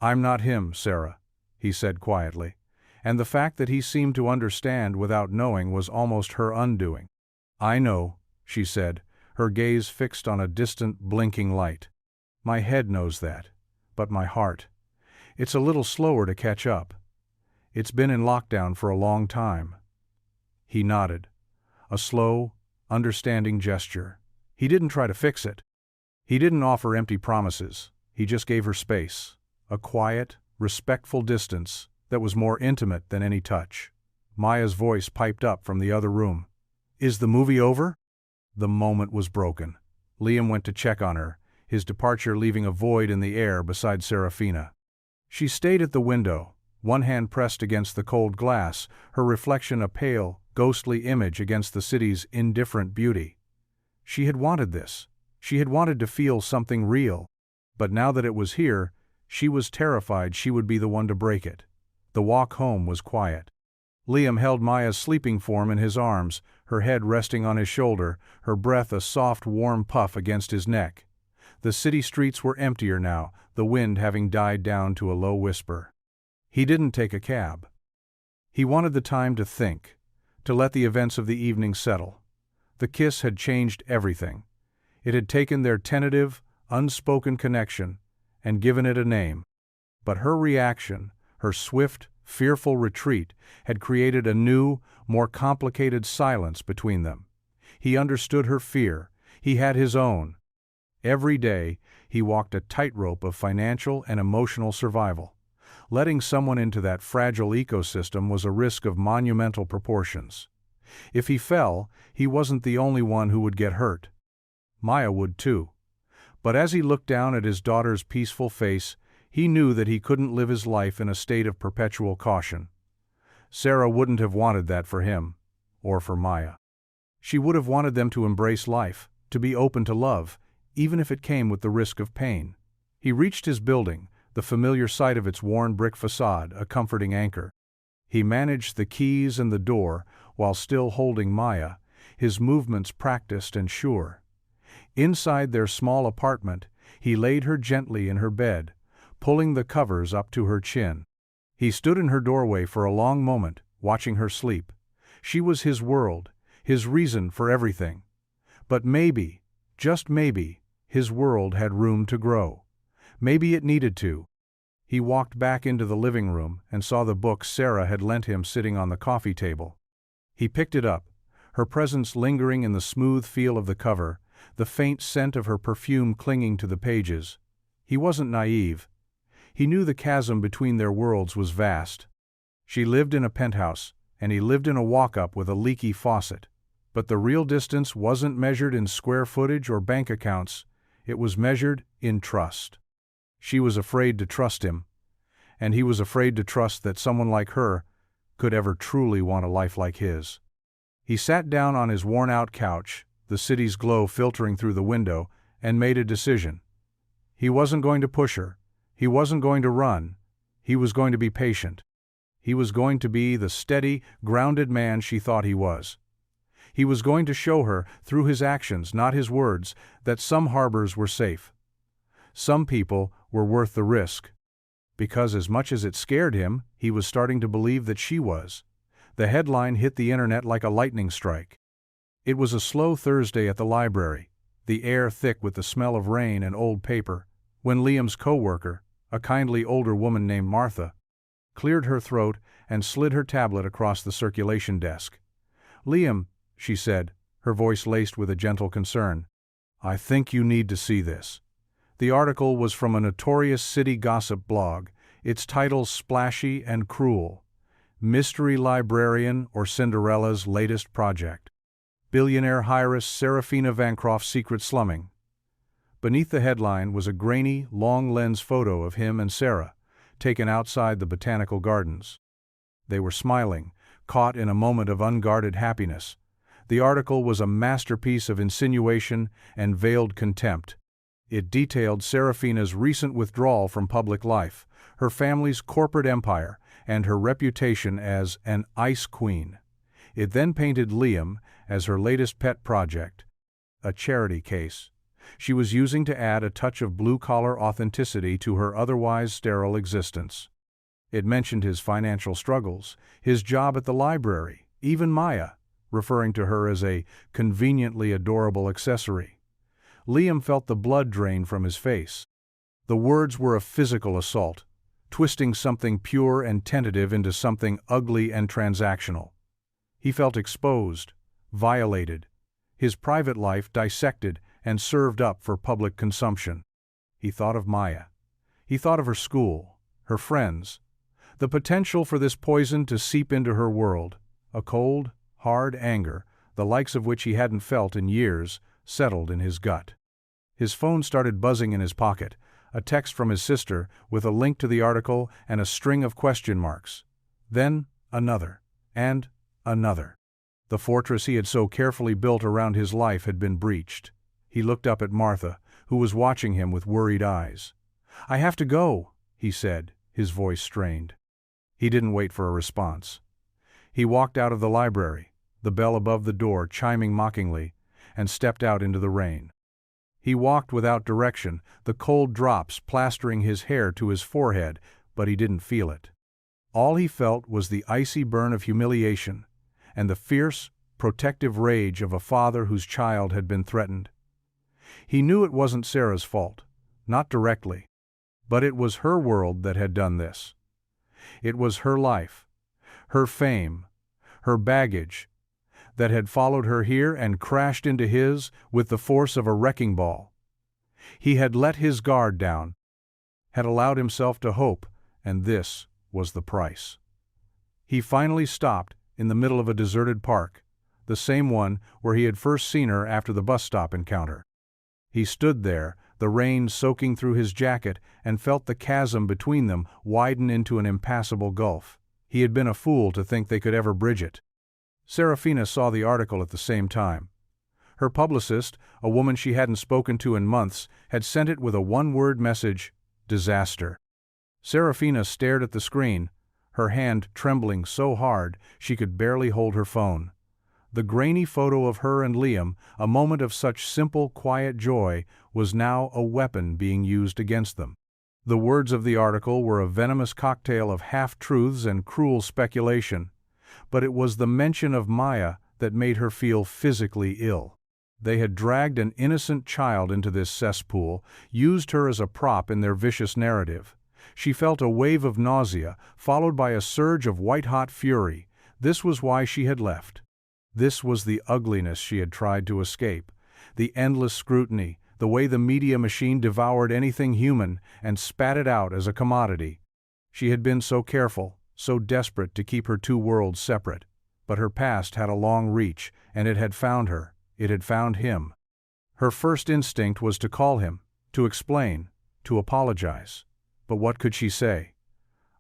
"I'm not him, Sarah," he said quietly, and the fact that he seemed to understand without knowing was almost her undoing. "I know," she said, her gaze fixed on a distant, blinking light. "My head knows that, but my heart, it's a little slower to catch up. It's been in lockdown for a long time." He nodded, a slow, understanding gesture. He didn't try to fix it. He didn't offer empty promises. He just gave her space, a quiet, respectful distance that was more intimate than any touch. Maya's voice piped up from the other room. "Is the movie over?" The moment was broken. Liam went to check on her, his departure leaving a void in the air beside Serafina. She stayed at the window, one hand pressed against the cold glass, her reflection a pale, ghostly image against the city's indifferent beauty. She had wanted this. She had wanted to feel something real. But now that it was here, she was terrified she would be the one to break it. The walk home was quiet. Liam held Maya's sleeping form in his arms, her head resting on his shoulder, her breath a soft, warm puff against his neck. The city streets were emptier now, the wind having died down to a low whisper. He didn't take a cab. He wanted the time to think, to let the events of the evening settle. The kiss had changed everything. It had taken their tentative, unspoken connection and given it a name. But her reaction, her swift, fearful retreat, had created a new, more complicated silence between them. He understood her fear. He had his own. Every day, he walked a tightrope of financial and emotional survival. Letting someone into that fragile ecosystem was a risk of monumental proportions. If he fell, he wasn't the only one who would get hurt. Maya would too. But as he looked down at his daughter's peaceful face, he knew that he couldn't live his life in a state of perpetual caution. Sarah wouldn't have wanted that for him, or for Maya. She would have wanted them to embrace life, to be open to love, even if it came with the risk of pain. He reached his building, the familiar sight of its worn brick facade, a comforting anchor. He managed the keys and the door while still holding Maya, his movements practiced and sure. Inside their small apartment, he laid her gently in her bed, pulling the covers up to her chin. He stood in her doorway for a long moment, watching her sleep. She was his world, his reason for everything. But maybe, just maybe, his world had room to grow. Maybe it needed to. He walked back into the living room and saw the book Sarah had lent him sitting on the coffee table. He picked it up, her presence lingering in the smooth feel of the cover, the faint scent of her perfume clinging to the pages. He wasn't naive. He knew the chasm between their worlds was vast. She lived in a penthouse, and he lived in a walk-up with a leaky faucet. But the real distance wasn't measured in square footage or bank accounts. It was measured in trust. She was afraid to trust him, and he was afraid to trust that someone like her could ever truly want a life like his. He sat down on his worn-out couch, the city's glow filtering through the window, and made a decision. He wasn't going to push her. He wasn't going to run. He was going to be patient. He was going to be the steady, grounded man she thought he was. He was going to show her, through his actions, not his words, that some harbors were safe. Some people were worth the risk. Because as much as it scared him, he was starting to believe that she was. The headline hit the internet like a lightning strike. It was a slow Thursday at the library, the air thick with the smell of rain and old paper, when Liam's co-worker, a kindly older woman named Martha, cleared her throat and slid her tablet across the circulation desk. "Liam," she said, her voice laced with a gentle concern, "I think you need to see this." The article was from a notorious city gossip blog, its title splashy and cruel: Mystery Librarian or Cinderella's Latest Project. Billionaire heiress Serafina Vancroft's Secret Slumming. Beneath the headline was a grainy, long-lens photo of him and Sarah, taken outside the botanical gardens. They were smiling, caught in a moment of unguarded happiness. The article was a masterpiece of insinuation and veiled contempt. It detailed Serafina's recent withdrawal from public life, her family's corporate empire, and her reputation as an ice queen. It then painted Liam as her latest pet project, a charity case she was using to add a touch of blue-collar authenticity to her otherwise sterile existence. It mentioned his financial struggles, his job at the library, even Maya, referring to her as a conveniently adorable accessory. Liam felt the blood drain from his face. The words were a physical assault, twisting something pure and tentative into something ugly and transactional. He felt exposed, violated, his private life dissected and served up for public consumption. He thought of Maya. He thought of her school, her friends, the potential for this poison to seep into her world. A cold, hard anger, the likes of which he hadn't felt in years, settled in his gut. His phone started buzzing in his pocket, a text from his sister with a link to the article and a string of question marks. Then another, and another. The fortress he had so carefully built around his life had been breached. He looked up at Martha, who was watching him with worried eyes. "I have to go," he said, his voice strained. He didn't wait for a response. He walked out of the library, the bell above the door chiming mockingly, and stepped out into the rain. He walked without direction, the cold drops plastering his hair to his forehead, but he didn't feel it. All he felt was the icy burn of humiliation, and the fierce, protective rage of a father whose child had been threatened. He knew it wasn't Sarah's fault, not directly, but it was her world that had done this. It was her life, her fame, her baggage, that had followed her here and crashed into his with the force of a wrecking ball. He had let his guard down, had allowed himself to hope, and this was the price. He finally stopped in the middle of a deserted park, the same one where he had first seen her after the bus stop encounter. He stood there, the rain soaking through his jacket, and felt the chasm between them widen into an impassable gulf. He had been a fool to think they could ever bridge it. Serafina saw the article at the same time. Her publicist, a woman she hadn't spoken to in months, had sent it with a one-word message: disaster. Serafina stared at the screen, her hand trembling so hard she could barely hold her phone. The grainy photo of her and Liam, a moment of such simple, quiet joy, was now a weapon being used against them. The words of the article were a venomous cocktail of half-truths and cruel speculation, but it was the mention of Maya that made her feel physically ill. They had dragged an innocent child into this cesspool, used her as a prop in their vicious narrative, She felt a wave of nausea, followed by a surge of white-hot fury. This was why she had left. This was the ugliness she had tried to escape. The endless scrutiny, the way the media machine devoured anything human and spat it out as a commodity. She had been so careful, so desperate to keep her two worlds separate. But her past had a long reach, and it had found her. It had found him. Her first instinct was to call him, to explain, to apologize. But what could she say?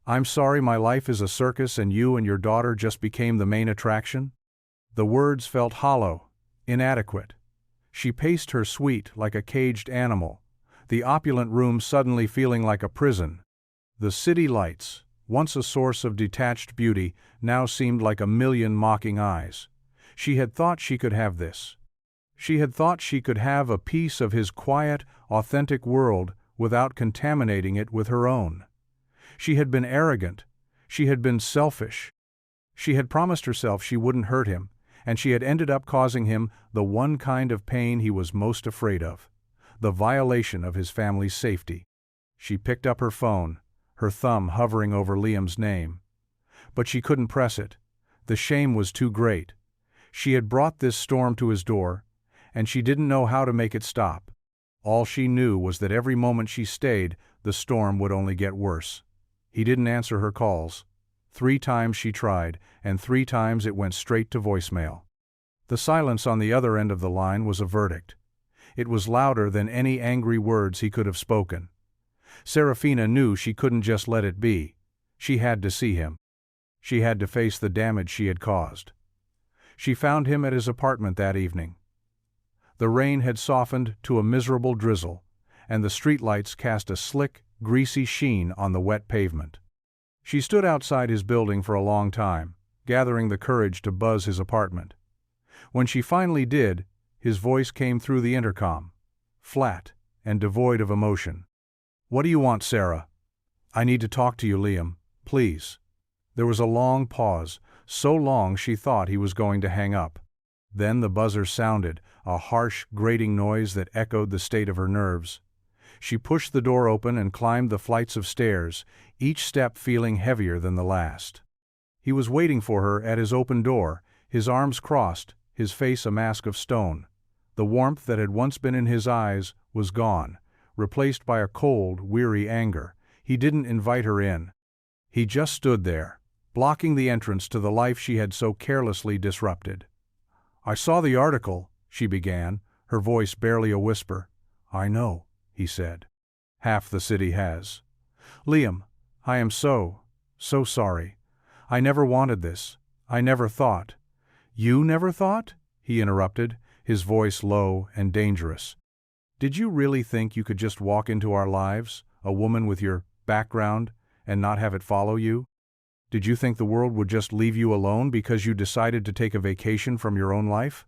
"I'm sorry my life is a circus and you and your daughter just became the main attraction?" The words felt hollow, inadequate. She paced her suite like a caged animal, the opulent room suddenly feeling like a prison. The city lights, once a source of detached beauty, now seemed like a million mocking eyes. She had thought she could have this. She had thought she could have a piece of his quiet, authentic world without contaminating it with her own. She had been arrogant. She had been selfish. She had promised herself she wouldn't hurt him, and she had ended up causing him the one kind of pain he was most afraid of, the violation of his family's safety. She picked up her phone, her thumb hovering over Liam's name. But she couldn't press it. The shame was too great. She had brought this storm to his door, and she didn't know how to make it stop. All she knew was that every moment she stayed, the storm would only get worse. He didn't answer her calls. 3 times she tried, and 3 times it went straight to voicemail. The silence on the other end of the line was a verdict. It was louder than any angry words he could have spoken. Serafina knew she couldn't just let it be. She had to see him. She had to face the damage she had caused. She found him at his apartment that evening. The rain had softened to a miserable drizzle, and the streetlights cast a slick, greasy sheen on the wet pavement. She stood outside his building for a long time, gathering the courage to buzz his apartment. When she finally did, his voice came through the intercom, flat and devoid of emotion. "What do you want, Sarah?" "I need to talk to you, Liam, please." There was a long pause, so long she thought he was going to hang up. Then the buzzer sounded, a harsh, grating noise that echoed the state of her nerves. She pushed the door open and climbed the flights of stairs, each step feeling heavier than the last. He was waiting for her at his open door, his arms crossed, his face a mask of stone. The warmth that had once been in his eyes was gone, replaced by a cold, weary anger. He didn't invite her in. He just stood there, blocking the entrance to the life she had so carelessly disrupted. "I saw the article," she began, her voice barely a whisper. "I know," he said. "Half the city has." "Liam, I am so sorry. I never wanted this. I never thought." "You never thought?" he interrupted, his voice low and dangerous. "Did you really think you could just walk into our lives, a woman with your background, and not have it follow you? Did you think the world would just leave you alone because you decided to take a vacation from your own life?"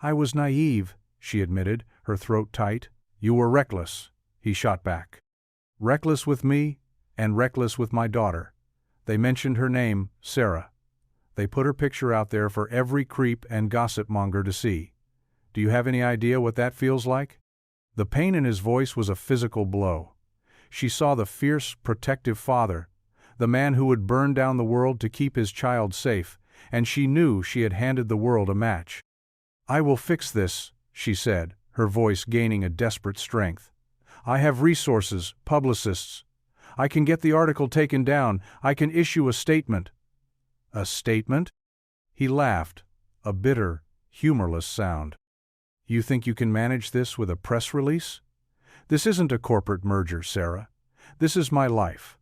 "I was naive," she admitted, her throat tight. "You were reckless," he shot back. "Reckless with me, and reckless with my daughter. They mentioned her name, Sarah. They put her picture out there for every creep and gossip monger to see. Do you have any idea what that feels like?" The pain in his voice was a physical blow. She saw the fierce, protective father, the man who would burn down the world to keep his child safe, and she knew she had handed the world a match. "I will fix this," she said, her voice gaining a desperate strength. "I have resources, publicists. I can get the article taken down. I can issue a statement." "A statement?" He laughed, a bitter, humorless sound. "You think you can manage this with a press release? This isn't a corporate merger, Sarah. This is my life.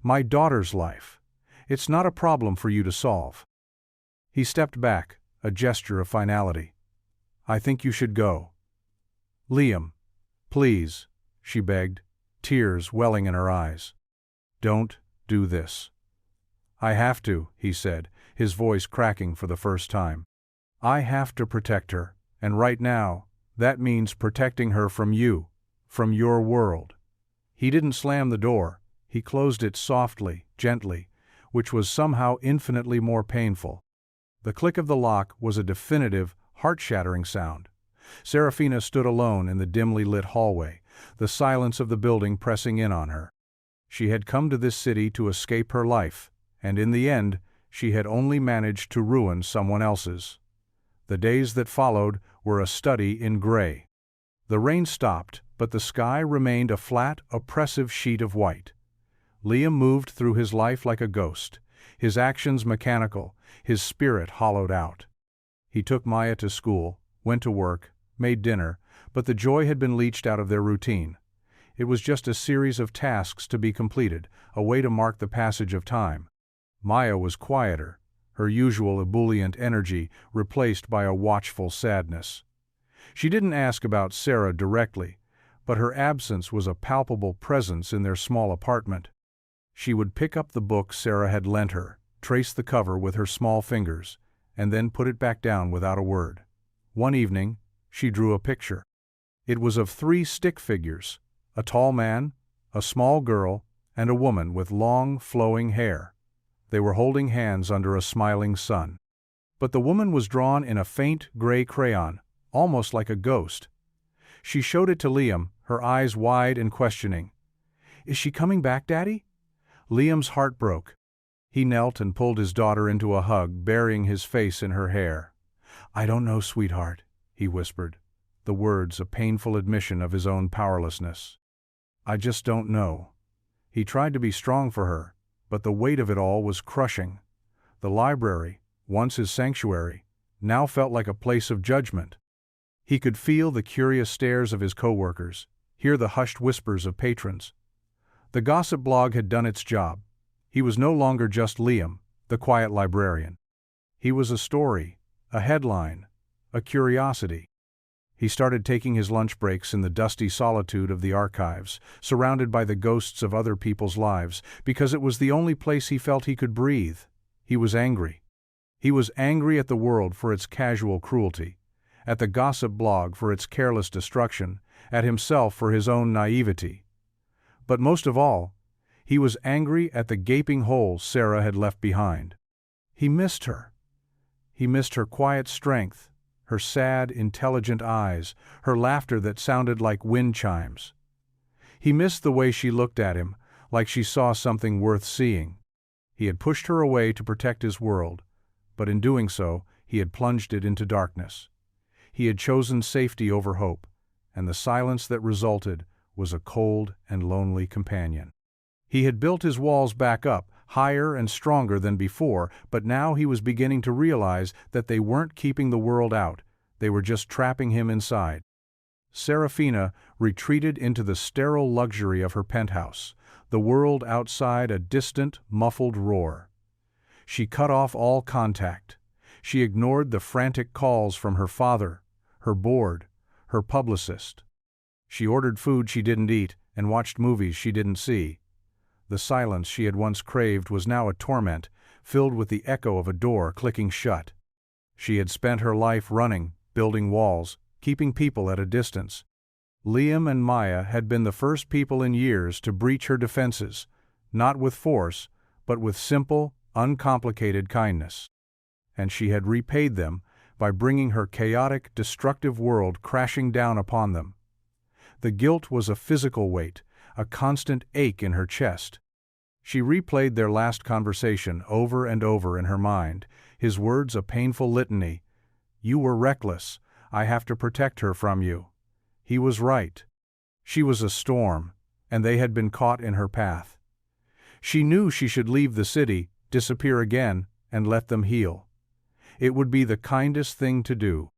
My daughter's life. It's not a problem for you to solve." He stepped back, a gesture of finality. "I think you should go." "Liam, please," she begged, tears welling in her eyes. "Don't do this." "I have to," he said, his voice cracking for the first time. "I have to protect her, and right now, that means protecting her from you, from your world." He didn't slam the door, he closed it softly, gently, which was somehow infinitely more painful. The click of the lock was a definitive, heart-shattering sound. Serafina stood alone in the dimly lit hallway, the silence of the building pressing in on her. She had come to this city to escape her life, and in the end, she had only managed to ruin someone else's. The days that followed were a study in gray. The rain stopped, but the sky remained a flat, oppressive sheet of white. Liam moved through his life like a ghost, his actions mechanical, his spirit hollowed out. He took Maya to school, went to work, made dinner, but the joy had been leached out of their routine. It was just a series of tasks to be completed, a way to mark the passage of time. Maya was quieter, her usual ebullient energy replaced by a watchful sadness. She didn't ask about Sarah directly, but her absence was a palpable presence in their small apartment. She would pick up the book Sarah had lent her, trace the cover with her small fingers, and then put it back down without a word. One evening, she drew a picture. It was of 3 stick figures, a tall man, a small girl, and a woman with long, flowing hair. They were holding hands under a smiling sun. But the woman was drawn in a faint gray crayon, almost like a ghost. She showed it to Liam, her eyes wide and questioning. "Is she coming back, Daddy?" Liam's heart broke. He knelt and pulled his daughter into a hug, burying his face in her hair. "I don't know, sweetheart," he whispered, the words a painful admission of his own powerlessness. "I just don't know." He tried to be strong for her, but the weight of it all was crushing. The library, once his sanctuary, now felt like a place of judgment. He could feel the curious stares of his coworkers, hear the hushed whispers of patrons. The gossip blog had done its job. He was no longer just Liam, the quiet librarian. He was a story, a headline, a curiosity. He started taking his lunch breaks in the dusty solitude of the archives, surrounded by the ghosts of other people's lives, because it was the only place he felt he could breathe. He was angry. He was angry at the world for its casual cruelty, at the gossip blog for its careless destruction, at himself for his own naivety. But most of all, he was angry at the gaping hole Sarah had left behind. He missed her. He missed her quiet strength, her sad, intelligent eyes, her laughter that sounded like wind chimes. He missed the way she looked at him, like she saw something worth seeing. He had pushed her away to protect his world, but in doing so, he had plunged it into darkness. He had chosen safety over hope, and the silence that resulted was a cold and lonely companion. He had built his walls back up, higher and stronger than before, but now he was beginning to realize that they weren't keeping the world out, they were just trapping him inside. Serafina retreated into the sterile luxury of her penthouse, the world outside a distant, muffled roar. She cut off all contact. She ignored the frantic calls from her father, her board, her publicist. She ordered food she didn't eat and watched movies she didn't see. The silence she had once craved was now a torment, filled with the echo of a door clicking shut. She had spent her life running, building walls, keeping people at a distance. Liam and Maya had been the first people in years to breach her defenses, not with force, but with simple, uncomplicated kindness. And she had repaid them by bringing her chaotic, destructive world crashing down upon them. The guilt was a physical weight, a constant ache in her chest. She replayed their last conversation over and over in her mind, his words a painful litany. "You were reckless. I have to protect her from you." He was right. She was a storm, and they had been caught in her path. She knew she should leave the city, disappear again, and let them heal. It would be the kindest thing to do.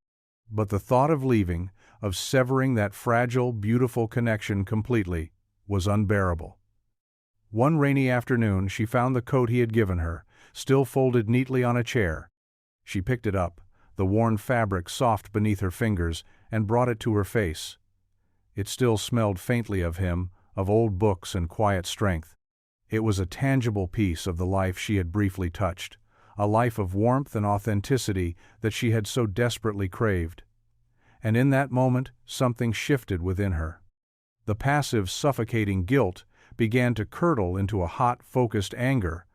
But the thought of leaving, of severing that fragile, beautiful connection completely, was unbearable. One rainy afternoon she found the coat he had given her, still folded neatly on a chair. She picked it up, the worn fabric soft beneath her fingers, and brought it to her face. It still smelled faintly of him, of old books and quiet strength. It was a tangible piece of the life she had briefly touched, a life of warmth and authenticity that she had so desperately craved. And in that moment, something shifted within her. The passive, suffocating guilt began to curdle into a hot, focused anger,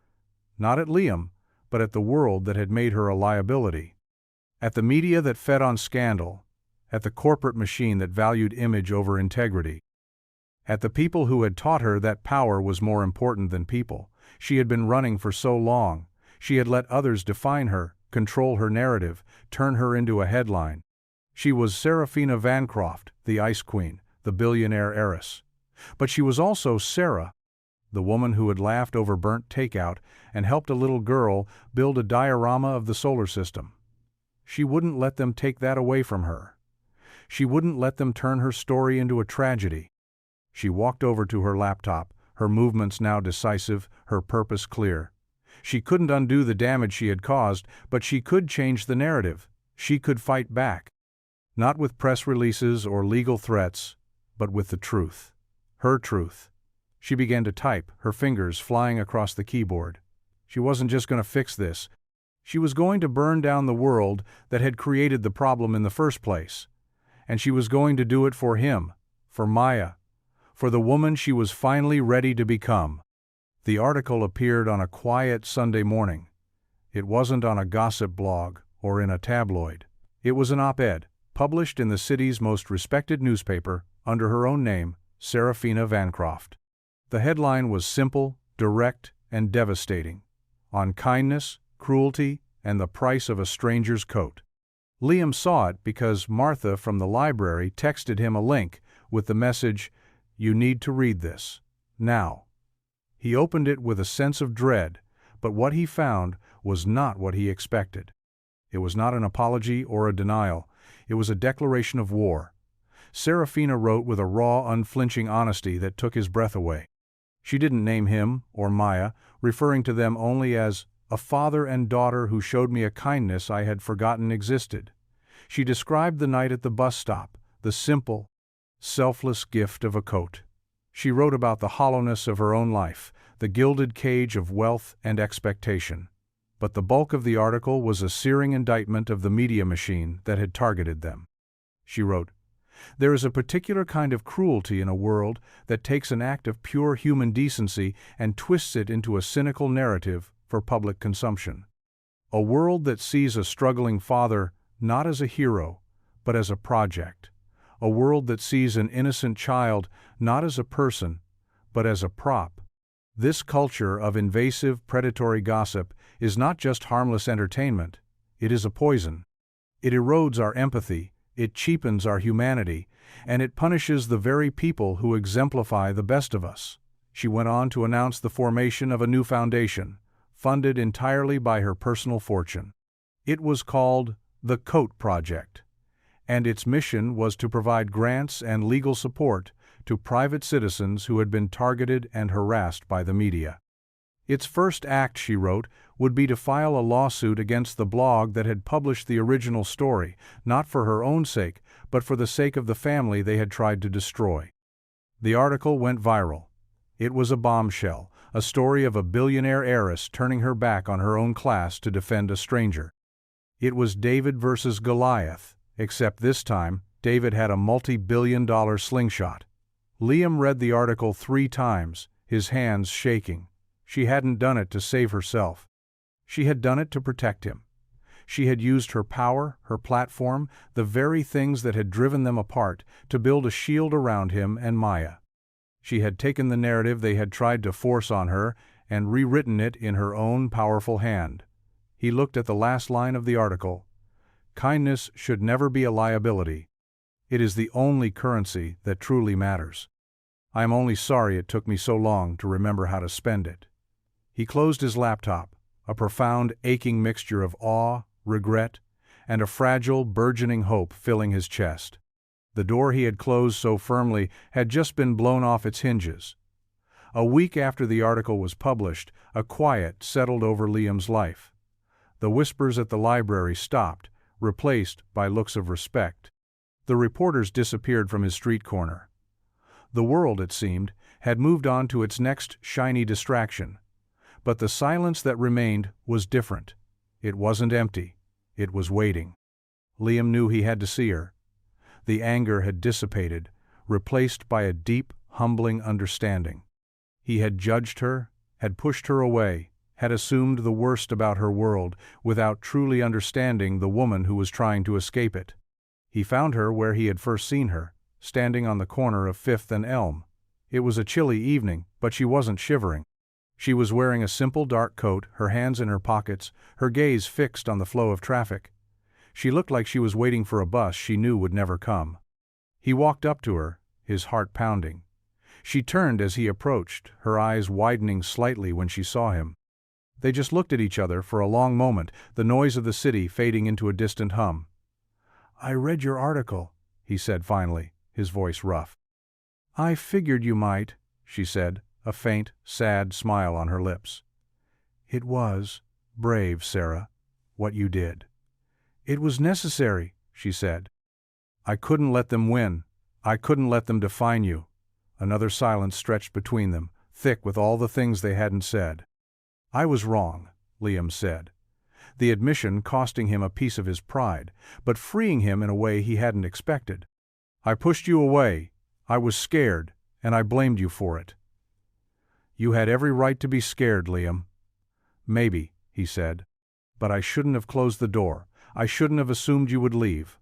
not at Liam, but at the world that had made her a liability. At the media that fed on scandal, at the corporate machine that valued image over integrity. At the people who had taught her that power was more important than people. She had been running for so long. She had let others define her, control her narrative, turn her into a headline. She was Serafina Vancroft, the Ice Queen, the billionaire heiress. But she was also Sarah, the woman who had laughed over burnt takeout and helped a little girl build a diorama of the solar system. She wouldn't let them take that away from her. She wouldn't let them turn her story into a tragedy. She walked over to her laptop, her movements now decisive, her purpose clear. She couldn't undo the damage she had caused, but she could change the narrative. She could fight back. Not with press releases or legal threats, but with the truth. Her truth. She began to type, her fingers flying across the keyboard. She wasn't just going to fix this. She was going to burn down the world that had created the problem in the first place. And she was going to do it for him, for Maya, for the woman she was finally ready to become. The article appeared on a quiet Sunday morning. It wasn't on a gossip blog or in a tabloid. It was an op-ed, published in the city's most respected newspaper, under her own name, Serafina Vancroft. The headline was simple, direct, and devastating. On kindness, cruelty, and the price of a stranger's coat. Liam saw it because Martha from the library texted him a link with the message, "You need to read this. Now." He opened it with a sense of dread, but what he found was not what he expected. It was not an apology or a denial. It was a declaration of war. Serafina wrote with a raw, unflinching honesty that took his breath away. She didn't name him or Maya, referring to them only as a father and daughter who showed me a kindness I had forgotten existed. She described the night at the bus stop, the simple, selfless gift of a coat. She wrote about the hollowness of her own life, the gilded cage of wealth and expectation. But the bulk of the article was a searing indictment of the media machine that had targeted them. She wrote, "There is a particular kind of cruelty in a world that takes an act of pure human decency and twists it into a cynical narrative for public consumption. A world that sees a struggling father not as a hero, but as a project. A world that sees an innocent child not as a person, but as a prop. This culture of invasive, predatory gossip is not just harmless entertainment, it is a poison. It erodes our empathy, it cheapens our humanity, and it punishes the very people who exemplify the best of us." She went on to announce the formation of a new foundation, funded entirely by her personal fortune. It was called the Coat Project, and its mission was to provide grants and legal support to private citizens who had been targeted and harassed by the media. Its first act, she wrote, would be to file a lawsuit against the blog that had published the original story, not for her own sake, but for the sake of the family they had tried to destroy. The article went viral. It was a bombshell, a story of a billionaire heiress turning her back on her own class to defend a stranger. It was David versus Goliath, except this time, David had a multi-billion-dollar slingshot. Liam read the article 3 times, his hands shaking. She hadn't done it to save herself. She had done it to protect him. She had used her power, her platform, the very things that had driven them apart, to build a shield around him and Maya. She had taken the narrative they had tried to force on her and rewritten it in her own powerful hand. He looked at the last line of the article. "Kindness should never be a liability. It is the only currency that truly matters. I am only sorry it took me so long to remember how to spend it." He closed his laptop, a profound, aching mixture of awe, regret, and a fragile, burgeoning hope filling his chest. The door he had closed so firmly had just been blown off its hinges. A week after the article was published, a quiet settled over Liam's life. The whispers at the library stopped, replaced by looks of respect. The reporters disappeared from his street corner. The world, it seemed, had moved on to its next shiny distraction. But the silence that remained was different. It wasn't empty. It was waiting. Liam knew he had to see her. The anger had dissipated, replaced by a deep, humbling understanding. He had judged her, had pushed her away, had assumed the worst about her world, without truly understanding the woman who was trying to escape it. He found her where he had first seen her, standing on the corner of Fifth and Elm. It was a chilly evening, but she wasn't shivering. She was wearing a simple dark coat, her hands in her pockets, her gaze fixed on the flow of traffic. She looked like she was waiting for a bus she knew would never come. He walked up to her, his heart pounding. She turned as he approached, her eyes widening slightly when she saw him. They just looked at each other for a long moment, the noise of the city fading into a distant hum. "I read your article," he said finally, his voice rough. "I figured you might," she said, a faint, sad smile on her lips. "It was brave, Sarah, what you did." "It was necessary," she said. "I couldn't let them win. I couldn't let them define you." Another silence stretched between them, thick with all the things they hadn't said. "I was wrong," Liam said, the admission costing him a piece of his pride, but freeing him in a way he hadn't expected. "I pushed you away. I was scared, and I blamed you for it." "You had every right to be scared, Liam." "Maybe," he said. "But I shouldn't have closed the door. I shouldn't have assumed you would leave.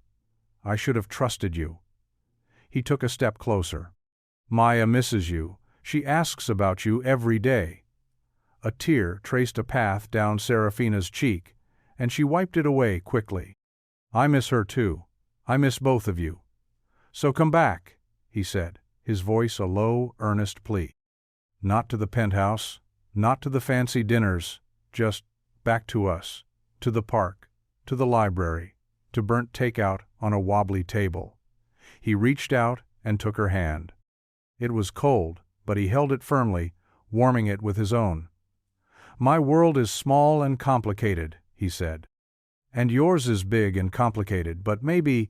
I should have trusted you." He took a step closer. "Maya misses you. She asks about you every day." A tear traced a path down Serafina's cheek, and she wiped it away quickly. "I miss her too. I miss both of you. So come back," he said, his voice a low, earnest plea. "Not to the penthouse, not to the fancy dinners, just back to us, to the park, to the library, to burnt takeout on a wobbly table." He reached out and took her hand. It was cold, but he held it firmly, warming it with his own. "My world is small and complicated," he said. "And yours is big and complicated, but maybe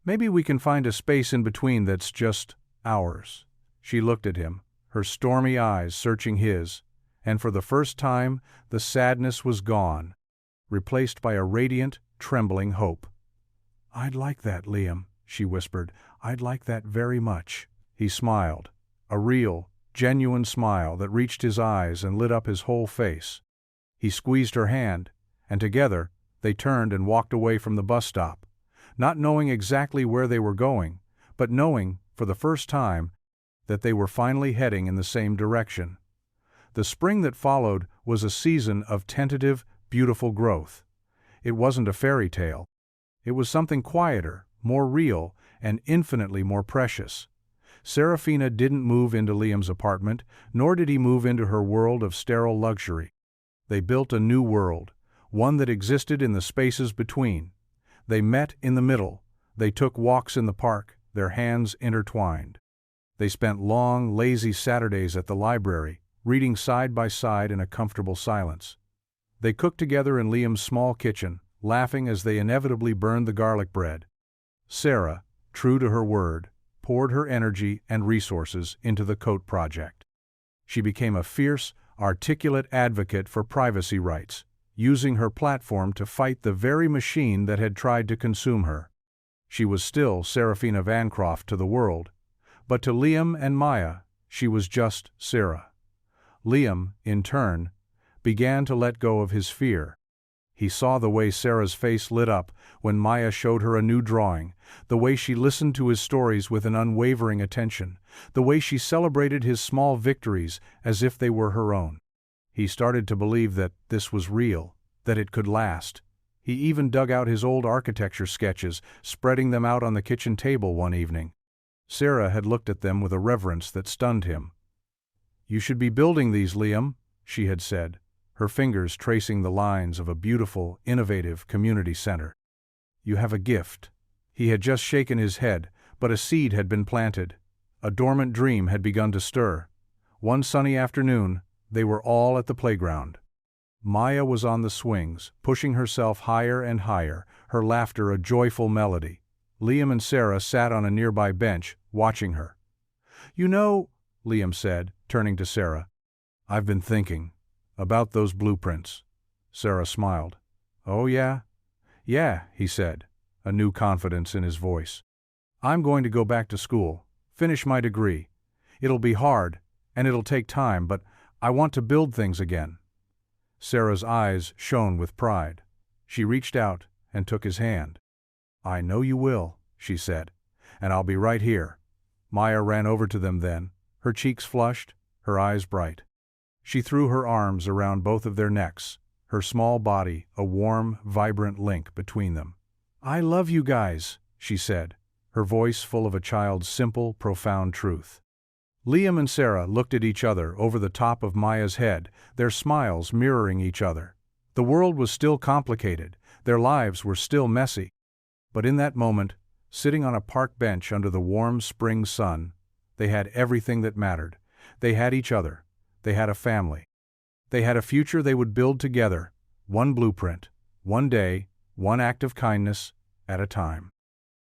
we can find a space in between that's just ours." She looked at him, her stormy eyes searching his, and for the first time the sadness was gone, replaced by a radiant, trembling hope. "I'd like that, Liam," she whispered. "I'd like that very much." He smiled, a real, genuine smile that reached his eyes and lit up his whole face. He squeezed her hand, and together they turned and walked away from the bus stop, not knowing exactly where they were going, but knowing, for the first time, that they were finally heading in the same direction. The spring that followed was a season of tentative, beautiful growth. It wasn't a fairy tale. It was something quieter, more real, and infinitely more precious. Serafina didn't move into Liam's apartment, nor did he move into her world of sterile luxury. They built a new world, one that existed in the spaces between. They met in the middle. They took walks in the park, their hands intertwined. They spent long, lazy Saturdays at the library, reading side by side in a comfortable silence. They cooked together in Liam's small kitchen, laughing as they inevitably burned the garlic bread. Sarah, true to her word, poured her energy and resources into the coat project. She became a fierce, articulate advocate for privacy rights, using her platform to fight the very machine that had tried to consume her. She was still Serafina Vancroft to the world, but to Liam and Maya, she was just Sarah. Liam, in turn, began to let go of his fear. He saw the way Sarah's face lit up when Maya showed her a new drawing, the way she listened to his stories with an unwavering attention, the way she celebrated his small victories as if they were her own. He started to believe that this was real, that it could last. He even dug out his old architecture sketches, spreading them out on the kitchen table one evening. Sarah had looked at them with a reverence that stunned him. "You should be building these, Liam," she had said, her fingers tracing the lines of a beautiful, innovative community center. "You have a gift." He had just shaken his head, but a seed had been planted. A dormant dream had begun to stir. One sunny afternoon, they were all at the playground. Maya was on the swings, pushing herself higher and higher, her laughter a joyful melody. Liam and Sarah sat on a nearby bench, watching her. "You know," Liam said, turning to Sarah, "I've been thinking about those blueprints." Sarah smiled. "Oh, yeah?" "Yeah," he said, a new confidence in his voice. "I'm going to go back to school, finish my degree. It'll be hard, and it'll take time, but I want to build things again." Sarah's eyes shone with pride. She reached out and took his hand. "I know you will," she said, "and I'll be right here." Maya ran over to them then, her cheeks flushed, her eyes bright. She threw her arms around both of their necks, her small body a warm, vibrant link between them. "I love you guys," she said, her voice full of a child's simple, profound truth. Liam and Sarah looked at each other over the top of Maya's head, their smiles mirroring each other. The world was still complicated, their lives were still messy. But in that moment, sitting on a park bench under the warm spring sun, they had everything that mattered. They had each other. They had a family. They had a future they would build together, one blueprint, one day, one act of kindness at a time.